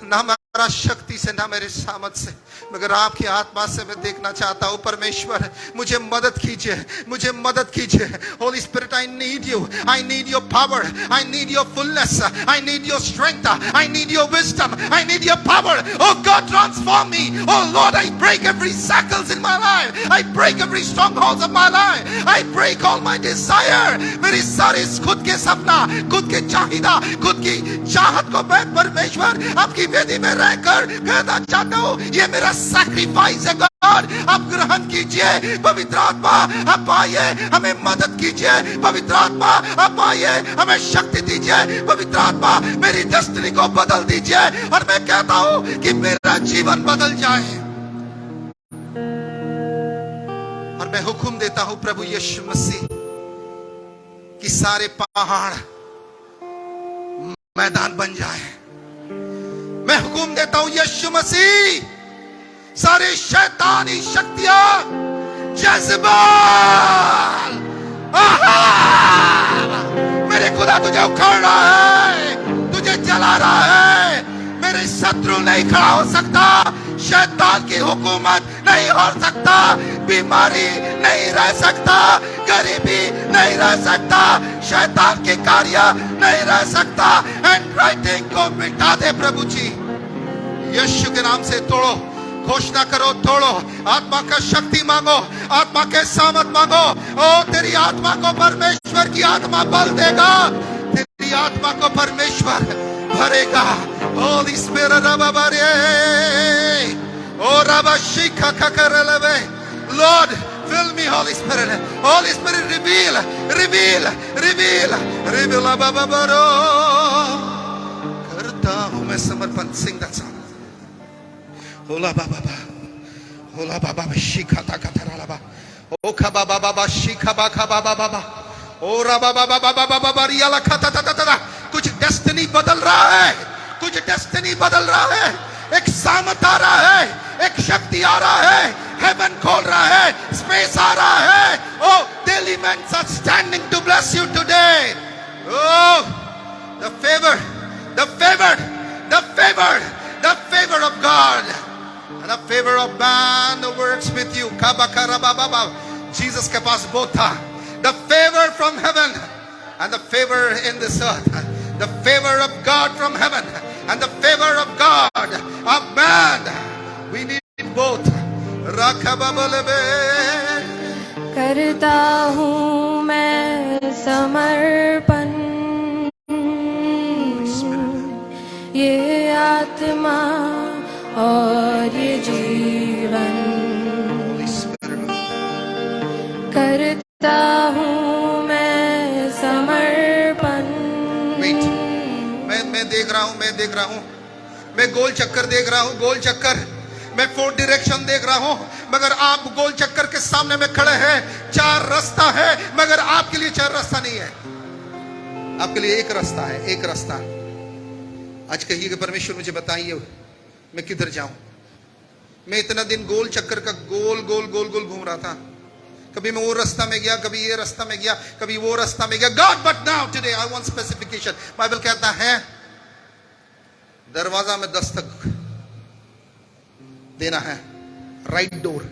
ना मेरा शक्ति से, ना मेरे सामर्थ से, मगर आपकी आत्मा से मैं देखना चाहता हूं. परमेश्वर, मुझे मदद कीजिए, मुझे मदद कीजिए. Holy Spirit, I need you. I need your power. I need your fullness. I need your strength. I need your wisdom. I need your power. Oh God, transform me. Oh Lord, I break every shackles in my life. I break every strongholds of my life. I break all my desire. मेरी सारी खुद के सपना, खुद के चाहिदा, खुद की चाहत को मैं परमेश्वर आपकी वेदी में रहकर कहना चाहता हूं, ये मेरा सैक्रिफाइस है. गॉड आप ग्रहण कीजिए, पवित्र आत्मा आप आइए, हमें मदद कीजिए, पवित्र आत्मा आप आइए, हमें शक्ति दीजिए, पवित्र आत्मा मेरी डेस्टिनी को बदल दीजिए और मैं कहता हूं कि मेरा जीवन बदल जाए। और मैं हुक्म देता हूं प्रभु यीशु मसीह कि सारे पहाड़ मैदान बन जाए। मैं हुक्म देता हूं यीशु मसीह सारे शैतानी शक्तियां जज़्बा मेरे खुदा तुझे उखाड़ रहा है, तुझे जला रहा है। मेरे शत्रु नहीं खड़ा हो सकता, शैतान की हुकूमत नहीं हो सकता, बीमारी नहीं रह सकता, गरीबी नहीं रह सकता, शैतान के कार्य नहीं रह सकता। एंड राइटिंग को मिटा दे प्रभु जी, यीशु के नाम से तोड़ो, घोषणा करो, तोड़ो। आत्मा का शक्ति मांगो, आत्मा के सामर्थ मांगो। ओ तेरी आत्मा को परमेश्वर की आत्मा बल देगा, तेरी आत्मा को परमेश्वर भरेगा। होली स्पिरिट रबाबरे ओ रबा शिखा खकरलवे Lord fill me holy spirit reveal bababaro करता हूं मैं समर्पण। सिंग दैट सॉन्ग होला बाबा शिखा ता कथरालबा ओ खबा बाबा शिखा बा खबा बाबा ओ रबा बाबा रियाला खाता ता। कुछ डेस्टिनी बदल रहा है, कुछ डेस्टिनी बदल रहा है, एक सामर्थ आ रहा है, एक शक्ति आ रहा है, हेवन खोल रहा है, स्पेस आ रहा है। Oh, the elements are standing to bless you today. Oh, the favor of God and the favor of man works with you. Jesus के पास बहुत था, the favor from heaven and the favor in this earth, the favor of God from heaven and the favor of God of man. We need both. करता हूँ मैं समर्पण, ये आत्मा और ये जीवन। करता हूँ मैं समर्पण। मैं देख रहा हूँ, मैं गोल चक्कर देख रहा हूँ, गोल चक्कर। मैं 4 डायरेक्शन देख रहा हूं, मगर आप गोल चक्कर के सामने में खड़े हैं। 4 रास्ता है, मगर आपके लिए 4 रास्ता नहीं है, आपके लिए एक रास्ता है, एक रास्ता। आज कहिए कि परमेश्वर मुझे बताइए मैं किधर जाऊं। मैं इतना दिन गोल चक्कर का गोल घूम रहा था। कभी मैं वो रास्ता में गया, कभी ये रास्ता में गया, कभी वो रास्ता में गया। God but now today I want specification. Bible कहता है दरवाजा में दस्तक देना है। Right door.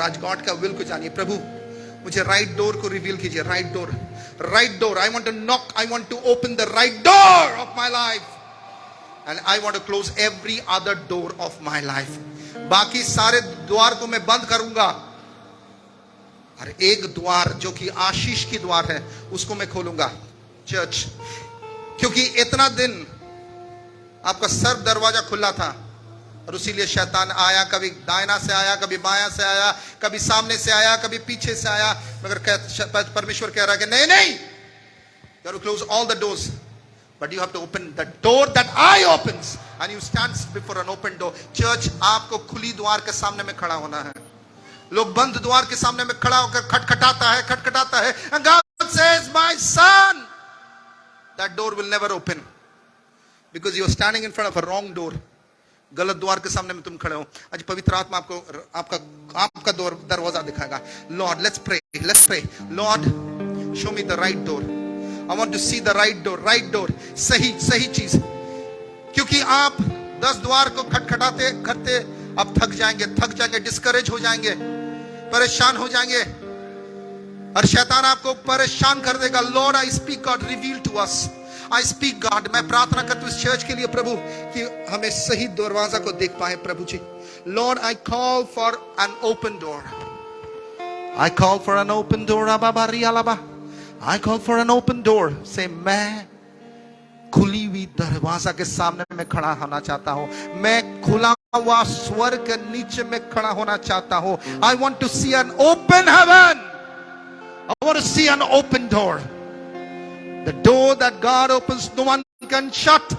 आज गॉड का विल को जानिए। प्रभु मुझे राइट डोर को रिवील कीजिए। Right door. I want to knock, I want to open the right door of my life and I want to close every other door of my life. बाकी सारे द्वार को मैं बंद करूंगा और एक द्वार जो कि आशीष की द्वार है उसको मैं खोलूंगा। चर्च, क्योंकि इतना दिन आपका सर्व दरवाजा खुला था और इसीलिए शैतान आया, कभी दाहिना से आया, कभी बायां से आया, कभी सामने से आया, कभी पीछे से आया। मगर परमेश्वर कह रहा है कि नहीं, you have to close all the doors, but you have to open the door that I opens and you stand before an open door. Church, आपको खुली द्वार के सामने में खड़ा होना है। लोग बंद द्वार के सामने में खड़ा होकर खटखटाता है and God says, my son, that door will never open because you are standing in front of a wrong door. गलत द्वार के सामने में तुम खड़े हो। आज पवित्र आत्मा आपको आपका दरवाजा दिखाएगा। Lord, let's pray. Lord, show me the right door. I want to see the right door. सही चीज। क्योंकि आप 10 द्वार को खटखटाते करते आप थक जाएंगे, डिस्करेज हो जाएंगे, परेशान हो जाएंगे और शैतान आपको परेशान कर देगा। Lord, I speak, God, reveal to us. I speak, God, मैं प्रार्थना करता हूँ इस चर्च के लिए प्रभु कि हमें सही दरवाजा को देख पाए प्रभु जी। Lord, I call for an open door. I call for an open door. I call for an open door. Say, मैं खुली हुई दरवाजा के सामने में खड़ा होना चाहता हूँ। मैं खुला हुआ स्वर्ग के नीचे में खड़ा होना चाहता हूं. I want to see an open heaven. I want to see an open door. The door that God opens, no one can shut.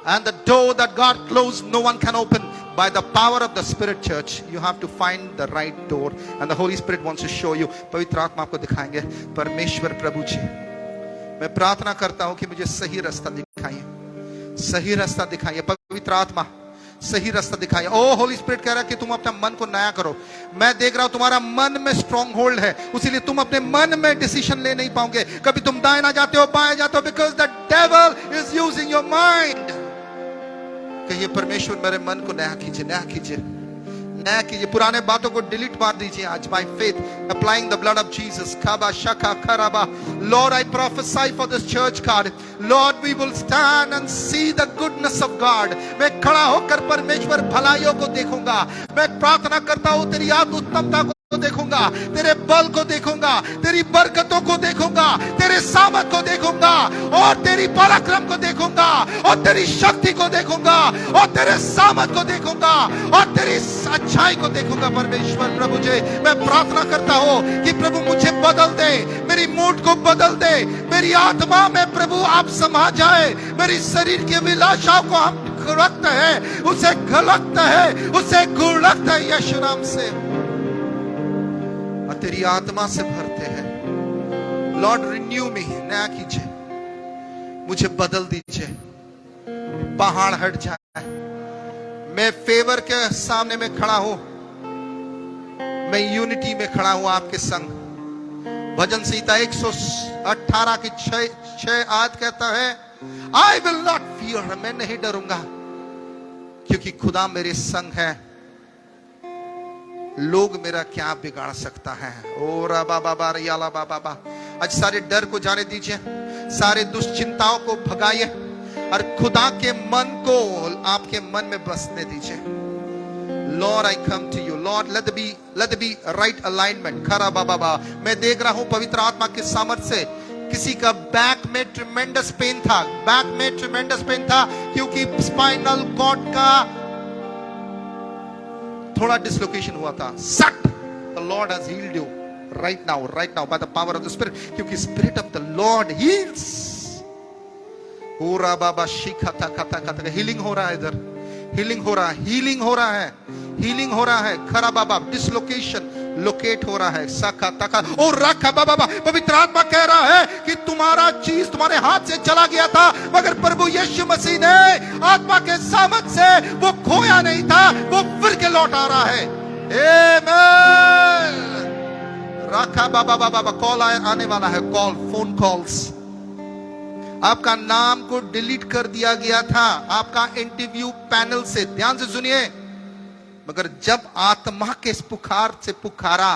And the door that God closed, no one can open. By the power of the Spirit, church, you have to find the right door. And the Holy Spirit wants to show you. पवित्र आत्मा आपको दिखाएंगे. परमेश्वर प्रभु जी, मैं प्रार्थना करता हूं कि मुझे सही रास्ता दिखाइए. सही रास्ता दिखाइए. पवित्र आत्मा सही रास्ता दिखाइए. ओ होली स्पिरिट कह रहा है कि तुम अपना मन को नया करो. मैं देख रहा हूं तुम्हारा मन में स्ट्रॉन्ग होल्ड है, इसीलिए तुम अपने मन में डिसीजन ले नहीं पाओगे. कभी तुम दाएं ना जाते हो, बाएं जाते हो, because the devil is using your mind. कहिए परमेश्वर मेरे मन को नया कीजिए, नया कीजिए, नया कीजिए. पुराने बातों को डिलीट मार दीजिए आज by faith, applying the blood of Jesus. खाबा शका खराबा. Lord I prophesy for this church God. Lord we will stand and see the goodness of God. मैं खड़ा होकर परमेश्वर भलाइयों को देखूंगा. मैं प्रार्थना करता हूं तेरी आत्म उत्तमता को देखूंगा, तेरे बल को देखूंगा, तेरी बरकतों को देखूंगा, तेरे सामर्थ को देखूंगा, और तेरी पराक्रम को देखूंगा, और तेरी शक्ति को देखूंगा, और तेरे सामर्थ को देखूंगा, और तेरी अच्छाई को देखूंगा. परमेश्वर प्रभु जी, मैं प्रार्थना करता हूं कि प्रभु मुझे बदल दे, मेरी मूड को बदल दे, मेरी आत्मा में प्रभु आप समा जाए. मेरी शरीर की अभिलाषाओं को हम रखते हैं, उसे घलकते हैं, उसे गुड़कते हैं यीशु नाम से, और तेरी आत्मा से भरते हैं. लॉर्ड रिन्यू मी, नया कीजिए, मुझे बदल दीजिए. पहाड़ हट जाए. मैं फेवर के सामने में खड़ा हूं, मैं यूनिटी में खड़ा हूं आपके संग. भजन संहिता 118 की 6 आयत कहता है, आई विल नॉट फियर, मैं नहीं डरूंगा, क्योंकि खुदा मेरे संग है. लोग मेरा क्या बिगाड़ सकता है. ओ राबा बाबा रियाला बाबा बा. आज सारे डर को जाने दीजिए, सारे दुश्चिंताओं को भगाइए, और खुदा के मन को आपके मन में बसने दीजिए. Lord I come to you. Lord let there be right alignment. खरा बाबा बा. मैं देख रहा हूं पवित्र आत्मा के सामर्थ्य से किसी का बैक में ट्रिमेंडस पेन था, बैक में ट्रिमेंडस पेन था, क्योंकि स्पाइनल कॉर्ड का थोड़ा डिसलोकेशन हुआ था. सट, the Lord has healed you right now by the power of the spirit, क्योंकि spirit of the Lord heals. ओरा बाबा शिखा था खाता खाता. हीलिंग हो रहा है इधर, हीलिंग हो रहा है, हीलिंग हो रहा है, हीलिंग हो रहा है. खरा बाबा डिसलोकेशन लोकेट हो रहा है. सका तका और रखा बाबा. पवित्र आत्मा कह रहा है कि तुम्हारा चीज तुम्हारे हाथ से चला गया था, मगर प्रभु यीशु मसीह ने आत्मा के सामर्थ से वो खोया नहीं था, वो फिर के लौट आ रहा है. आमेन. रखा बाबा. कॉल आने वाला है, कॉल, फोन कॉल्स. आपका नाम को डिलीट कर दिया गया था आपका इंटरव्यू पैनल से. ध्यान से सुनिए, मगर जब आत्मा के पुकार से पुकारा,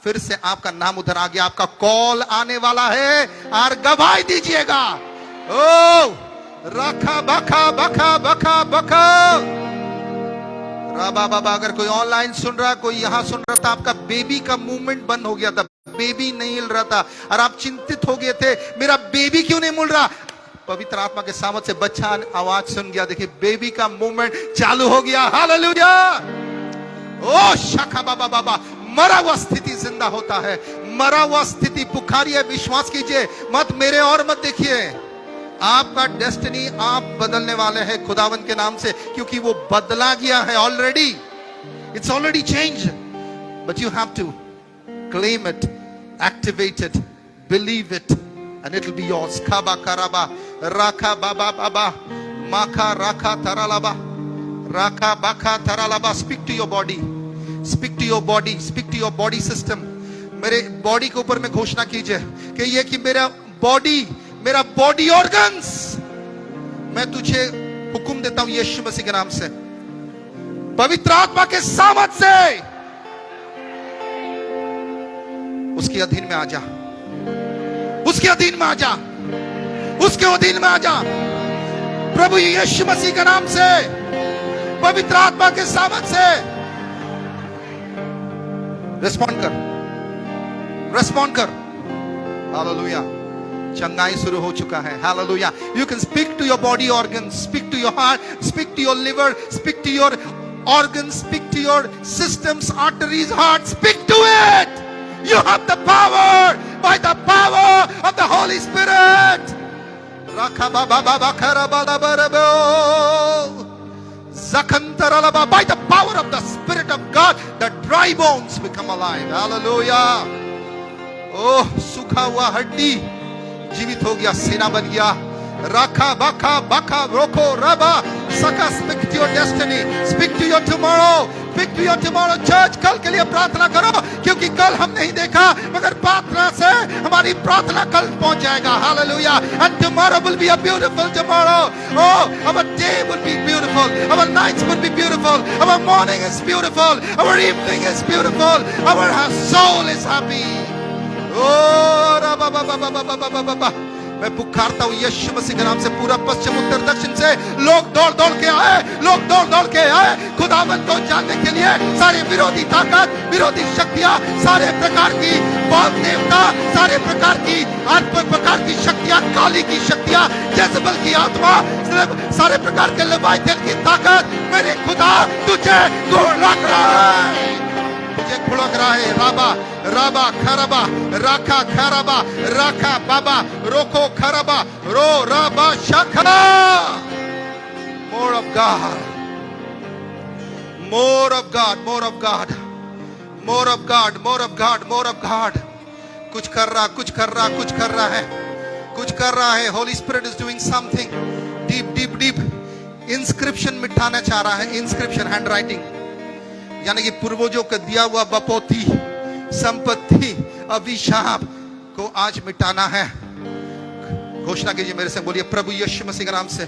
फिर से आपका नाम उधर आ गया. आपका कॉल आने वाला है, और गवाही दीजिएगा. ओ रखा बखा बखा बखा बखा. राबा बाबा. अगर कोई ऑनलाइन सुन रहा, कोई यहां सुन रहा था, आपका बेबी का मूवमेंट बंद हो गया था, बेबी नहीं हिल रहा था, और आप चिंतित हो गए थे, मेरा बेबी क्यों नहीं मिल रहा. पवित्र आत्मा के सामर्थ से बच्चा आवाज सुन गया. देखिए बेबी का मूवमेंट चालू हो गया. हालेलुया. ओ शाखा बाबा बाबा. मरा हुआ स्थिति जिंदा होता है. मरा हुआ स्थिति पुकारिए, विश्वास कीजिए, मत मेरे और मत देखिए. आपका डेस्टिनी आप बदलने वाले हैं खुदावन के नाम से, क्योंकि वो बदला गया है already. It's already change, but you have to claim it, activate it, believe it, and it will be yours. Kaba karaba raka baba baba maka raka taralaba raka baka taralaba. Speak to your body, speak to your body, speak to your body system. मेरे body के ऊपर में घोषणा कीजिए कि ये कि मेरा बॉडी ऑर्गन्स, मैं तुझे हुक्म देता हूं यीशु मसीह के नाम से, पवित्र आत्मा के सामर्थ से उसके अधीन में आ जा, उसके अधीन में आ जा, उसके अधीन में आ जा. प्रभु यीशु मसीह के नाम से, पवित्र आत्मा के सामर्थ से रिस्पॉन्ड कर, रिस्पॉन्ड कर. हालेलुया. चंगाई शुरू हो चुका है. Hallelujah. You can speak to your body organ, speak to your heart, speak to your liver, speak to your organs, speak to your systems, arteries, heart, speak to it. You have the power by the power of the Holy Spirit. By the power of the Spirit of God, the dry bones become alive. Hallelujah. Oh, सूखा हुआ हड्डी जीवित हो गया, सेना बन गया. Raka baka baka roko raba saka. Speak to your destiny, speak to your tomorrow, speak to your tomorrow. Church, कल के लिए प्रार्थना करो, क्योंकि कल हम नहीं देखा, मगर प्रार्थना से हमारी प्रार्थना कल पहुंच जाएगा. Hallelujah. And tomorrow will be a beautiful tomorrow. Oh, our day will be beautiful, our nights will be beautiful, our morning is beautiful, our evening is beautiful, our soul is happy. Oh, raba ba ba ba ba ba ba ba ba. मैं पुकारता हूँ यीशु मसीह के नाम से, पूरा पश्चिम उत्तर दक्षिण से लोग दौड़ दौड़ के आए खुदावंत को जानने के लिए. सारे विरोधी ताकत, विरोधी शक्तियां, सारे प्रकार की बाल देवता, सारे प्रकार की शक्तियां, काली की शक्तियां, जेजबेल की आत्मा, सारे प्रकार के लेवाइथन की ताकत, मेरे खुदा तुझे घुड़क रहा है, तुझे घुड़क रहा है. राबा राबा खरबा राखा खरबा राखा बाबा रोको खरबा रो राबा शखा. More of God, more of God, more of God, more of God, more of God, more of God. कुछ कर रहा है. Holy Spirit is doing something deep. Inscription मिटाना चाह रहा है. Inscription, handwriting, यानी कि पूर्वजों का दिया हुआ बपौती, संपत्ति, अभिशाप को आज मिटाना है. घोषणा कीजिए मेरे से, बोलिए प्रभु यीशु मसीह के नाम से,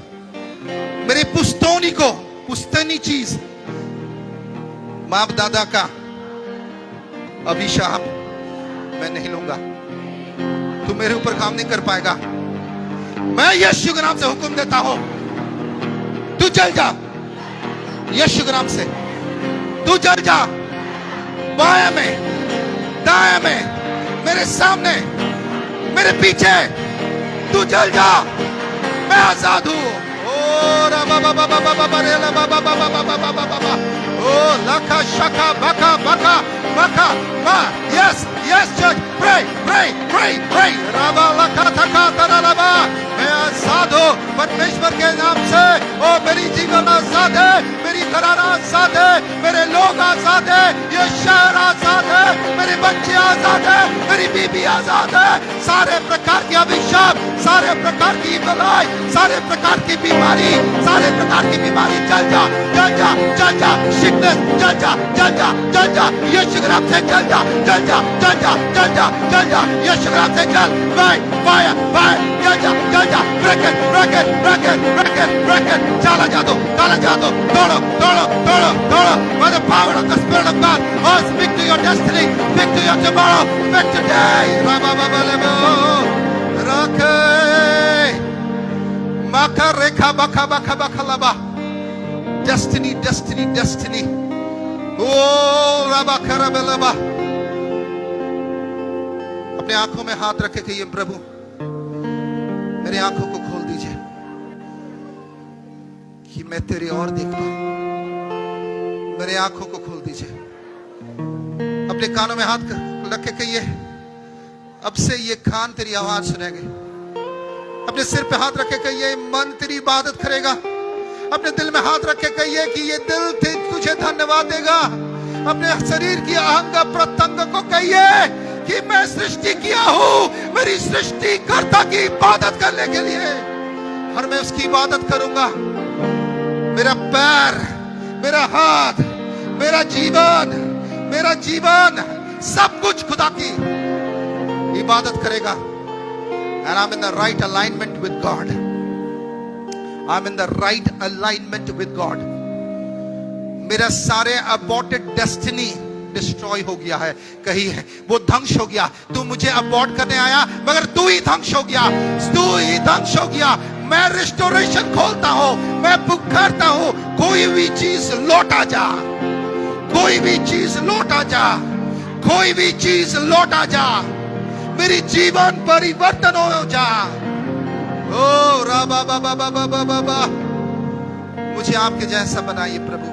मेरी पुस्तैनी चीज, बाप दादा का अभिशाप मैं नहीं लूंगा. तू मेरे ऊपर काम नहीं कर पाएगा. मैं यीशु के नाम से हुक्म देता हूं, तू चल जा. यीशु के नाम से तू चल जा. बाया में, दाया में, मेरे सामने, मेरे पीछे, तू चल जा. मैं आजाद हूं. ओ लखा शखा बका बका बका बा. Yes church, pray. राबा लखा थका तरलबा. मैं आजाद हूं परमेश्वर के नाम से. ओ मेरी जीवन आजाद है, मेरी घराना आजाद है, मेरे लोग आजाद है, ये शहर आजाद है, मेरे बच्चे आजाद है, मेरी बीबी आजाद है. सारे प्रकार के अभिशाप, सारे प्रकार की बलाई, सारे प्रकार की बीमारी, चल जा. सिकनेस चल जा. यीशु के नाम से चल जा. यीशु के नाम से चल. फायर चल जा. Break it. चला जा दो. दौड़ो. By the power of the Spirit of God, oh, speak to your destiny, speak to your tomorrow, speak today. Maka reka baka laba. Destiny. Oh, raba karabelaba. अपने आंखों में हाथ रखे कहिए, प्रभु मेरी आंखों को खोल दीजिए कि मैं तेरी ओर देख पाऊं. मेरे आंखों को खोल दीजिए. अपने कानों में हाथ रख के कहिए, अब से ये कान तेरी आवाज सुनेंगे. अपने सिर पे हाथ रख के कहिए, मन तेरी इबादत करेगा. अपने दिल में हाथ रख के कहिए कि ये दिल तुझे धन्यवाद देगा. अपने शरीर की अंग प्रत्यंग को कहिए कि मैं सृष्टि किया हूं, मेरी सृष्टि कर्ता की इबादत करने के लिए, और मैं उसकी इबादत करूंगा. मेरा पैर, मेरा हाथ, मेरा जीवन सब कुछ खुदा की इबादत करेगा. And I'm in the right alignment with God. I'm in the right alignment with God. मेरा सारे aborted destiny डिस्ट्रॉय हो गया है. कही है वो ध्वंस हो गया. तू मुझे अबॉर्ट करने आया, मगर तू ही ध्वंस हो गया. मैं रिस्टोरेशन खोलता हूं. मैं पुकारता हूं, कोई भी चीज लौटा जा. मेरी जीवन परिवर्तन हो जा. ओ राबा बाबा. मुझे आपके जैसा बनाइए प्रभु.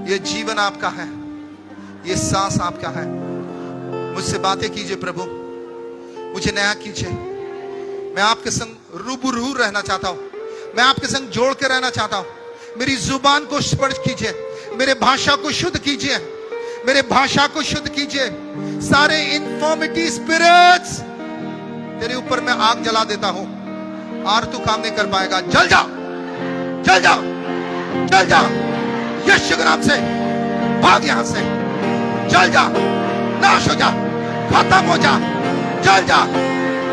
ये जीवन आपका है, ये सांस आपका है। मुझसे बातें कीजिए प्रभु, मुझे नया कीजिए। मैं आपके संग रूबरू रहना चाहता हूं, मैं आपके संग जोड़ के रहना चाहता हूं। मेरी जुबान को स्पर्श कीजिए, मेरे भाषा को शुद्ध कीजिए, मेरे भाषा को शुद्ध कीजिए। सारे इन्फॉर्मिटी स्पिरिट्स तेरे ऊपर मैं आग जला देता हूं, और तू काम नहीं कर पाएगा। जल जा, जल जा, जल जा, यीशु के नाम से भाग यहां से। जल जा, नाश हो जा, खत्म हो जा, जल जा।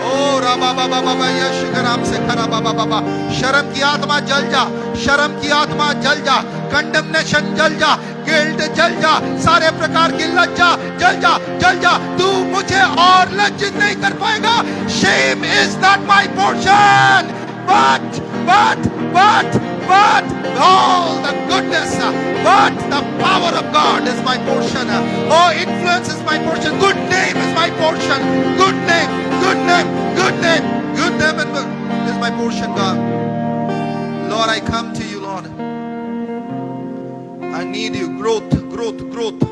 ओ राबा बाबा बाबा, यीशु के नाम से खरा बाबा बाबा। शर्म की आत्मा जल जा, शर्म की आत्मा जल जा, कंडमनेशन जल जा, गिल्ट जल जा, सारे प्रकार की लज्जा जल जा, जल जा। तू मुझे और लज्जित नहीं कर पाएगा। Shame is not my portion, but all the goodness, but the power of God is my portion. Oh, influence is my portion. Good name is my portion. Good name, good name, good name, good name is my portion, God. Lord, I come to you, Lord. I need you. Growth, growth, growth.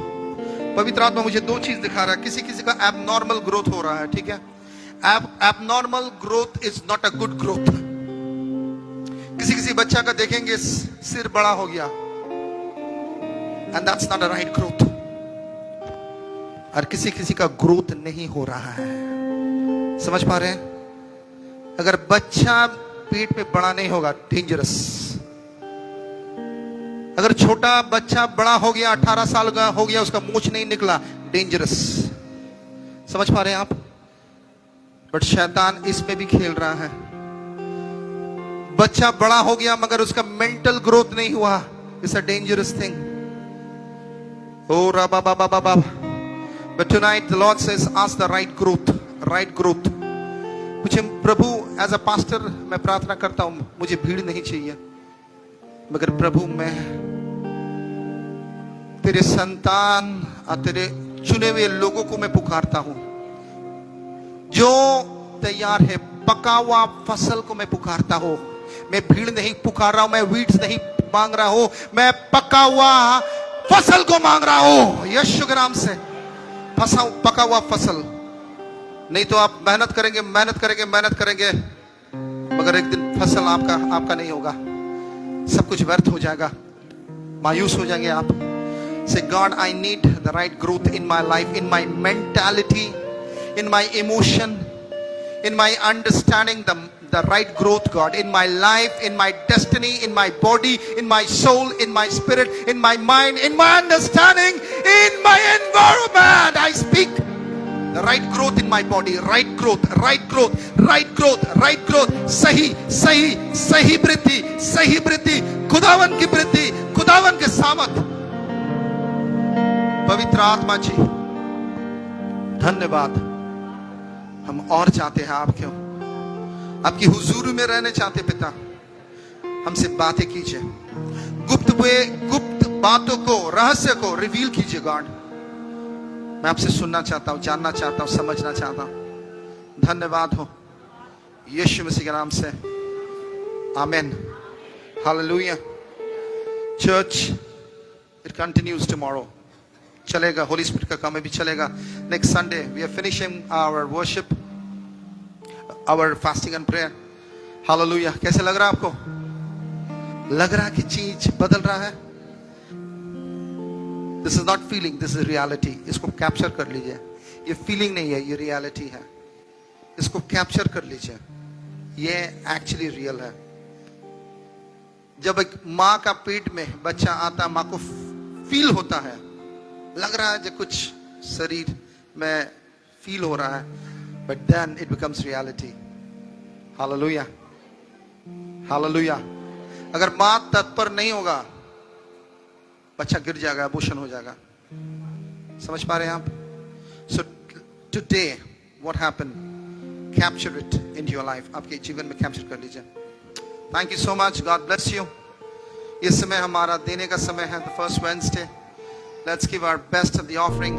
पवित्र आत्मा मुझे दो चीज दिखा रहा है। किसी किसी का एबनॉर्मल ग्रोथ हो रहा है, ठीक है। Abnormal growth is not a good growth. किसी किसी बच्चा का देखेंगे सिर बड़ा हो गया, and that's not a right growth. और किसी किसी का ग्रोथ नहीं हो रहा है। समझ पा रहे हैं? अगर बच्चा पेट में बड़ा नहीं होगा, डेंजरस। अगर छोटा बच्चा बड़ा हो गया, 18 साल का हो गया, उसका मूंछ नहीं निकला, डेंजरस। समझ पा रहे हैं आप? बट शैतान इसमें भी खेल रहा है। बच्चा बड़ा हो गया मगर उसका मेंटल ग्रोथ नहीं हुआ, इट्स अ डेंजरस थिंग। ओ राबा बाबा बाबा। But tonight the Lord says ask the right growth, right growth. मुझे प्रभु एज अ पास्टर मैं प्रार्थना करता हूं, मुझे भीड़ नहीं चाहिए, मगर प्रभु मैं तेरे संतान और तेरे चुने हुए लोगों को मैं पुकारता हूं, जो तैयार है। पका हुआ फसल को मैं पुकारता हूं। मैं भीड़ नहीं पुकार रहा हूं, मैं वीड्स नहीं मांग रहा हूं, मैं पका हुआ फसल को मांग रहा हूं यीशु के नाम से। पका हुआ फसल। नहीं तो आप मेहनत करेंगे, मेहनत करेंगे, मेहनत करेंगे, मगर एक दिन फसल आपका नहीं होगा। सब कुछ व्यर्थ हो जाएगा, मायूस हो जाएंगे आप। Say, God, I need the right growth in my life, in my mentality, in my emotion, in my understanding, the right growth, God, in my life, in my destiny, in my body, in my soul, in my spirit, in my mind, in my understanding, in my environment. I speak the right growth in my body, right growth, right growth, right growth, right growth. सही वृद्धि, खुदावन की वृद्धि, खुदावन के सामर्थ। पवित्र आत्मा जी धन्यवाद। हम और चाहते हैं आप क्यों आपकी हुजूरी में रहने चाहते। पिता, हमसे बातें कीजिए, गुप्त बातों को, रहस्य को रिवील कीजिए। गॉड, मैं आपसे सुनना चाहता हूं, जानना चाहता हूं, समझना चाहता हूं। धन्यवाद हो यीशु मसीह के नाम से, आमीन, hallelujah. Church, it continues tomorrow. चलेगा, होली स्पिरिट का काम भी चलेगा। Next Sunday we are finishing our worship, our fasting and prayer. Hallelujah. कैसे लग रहा है आपको? लग रहा है कि चीज बदल रहा है? This is not feeling, this is reality. इसको कैप्चर कर लीजिए। ये फीलिंग नहीं है, ये रियलिटी है। इसको कैप्चर कर लीजिए, ये एक्चुअली रियल है। जब एक माँ का पेट में बच्चा आता, माँ को फील होता है, लग रहा है जो कुछ शरीर में फील हो रहा है, but then it becomes reality. Hallelujah, hallelujah. अगर माँ तत्पर नहीं होगा, बच्चा गिर जाएगा, अबॉर्शन हो जाएगा। समझ पा रहे हैं आप? So today what happened, capture it in your life. आपके जीवन में कैप्चर कर लीजिए। Thank you so much, God bless you. इस समय हमारा देने का समय है, the first Wednesday. Let's give our best of the offering.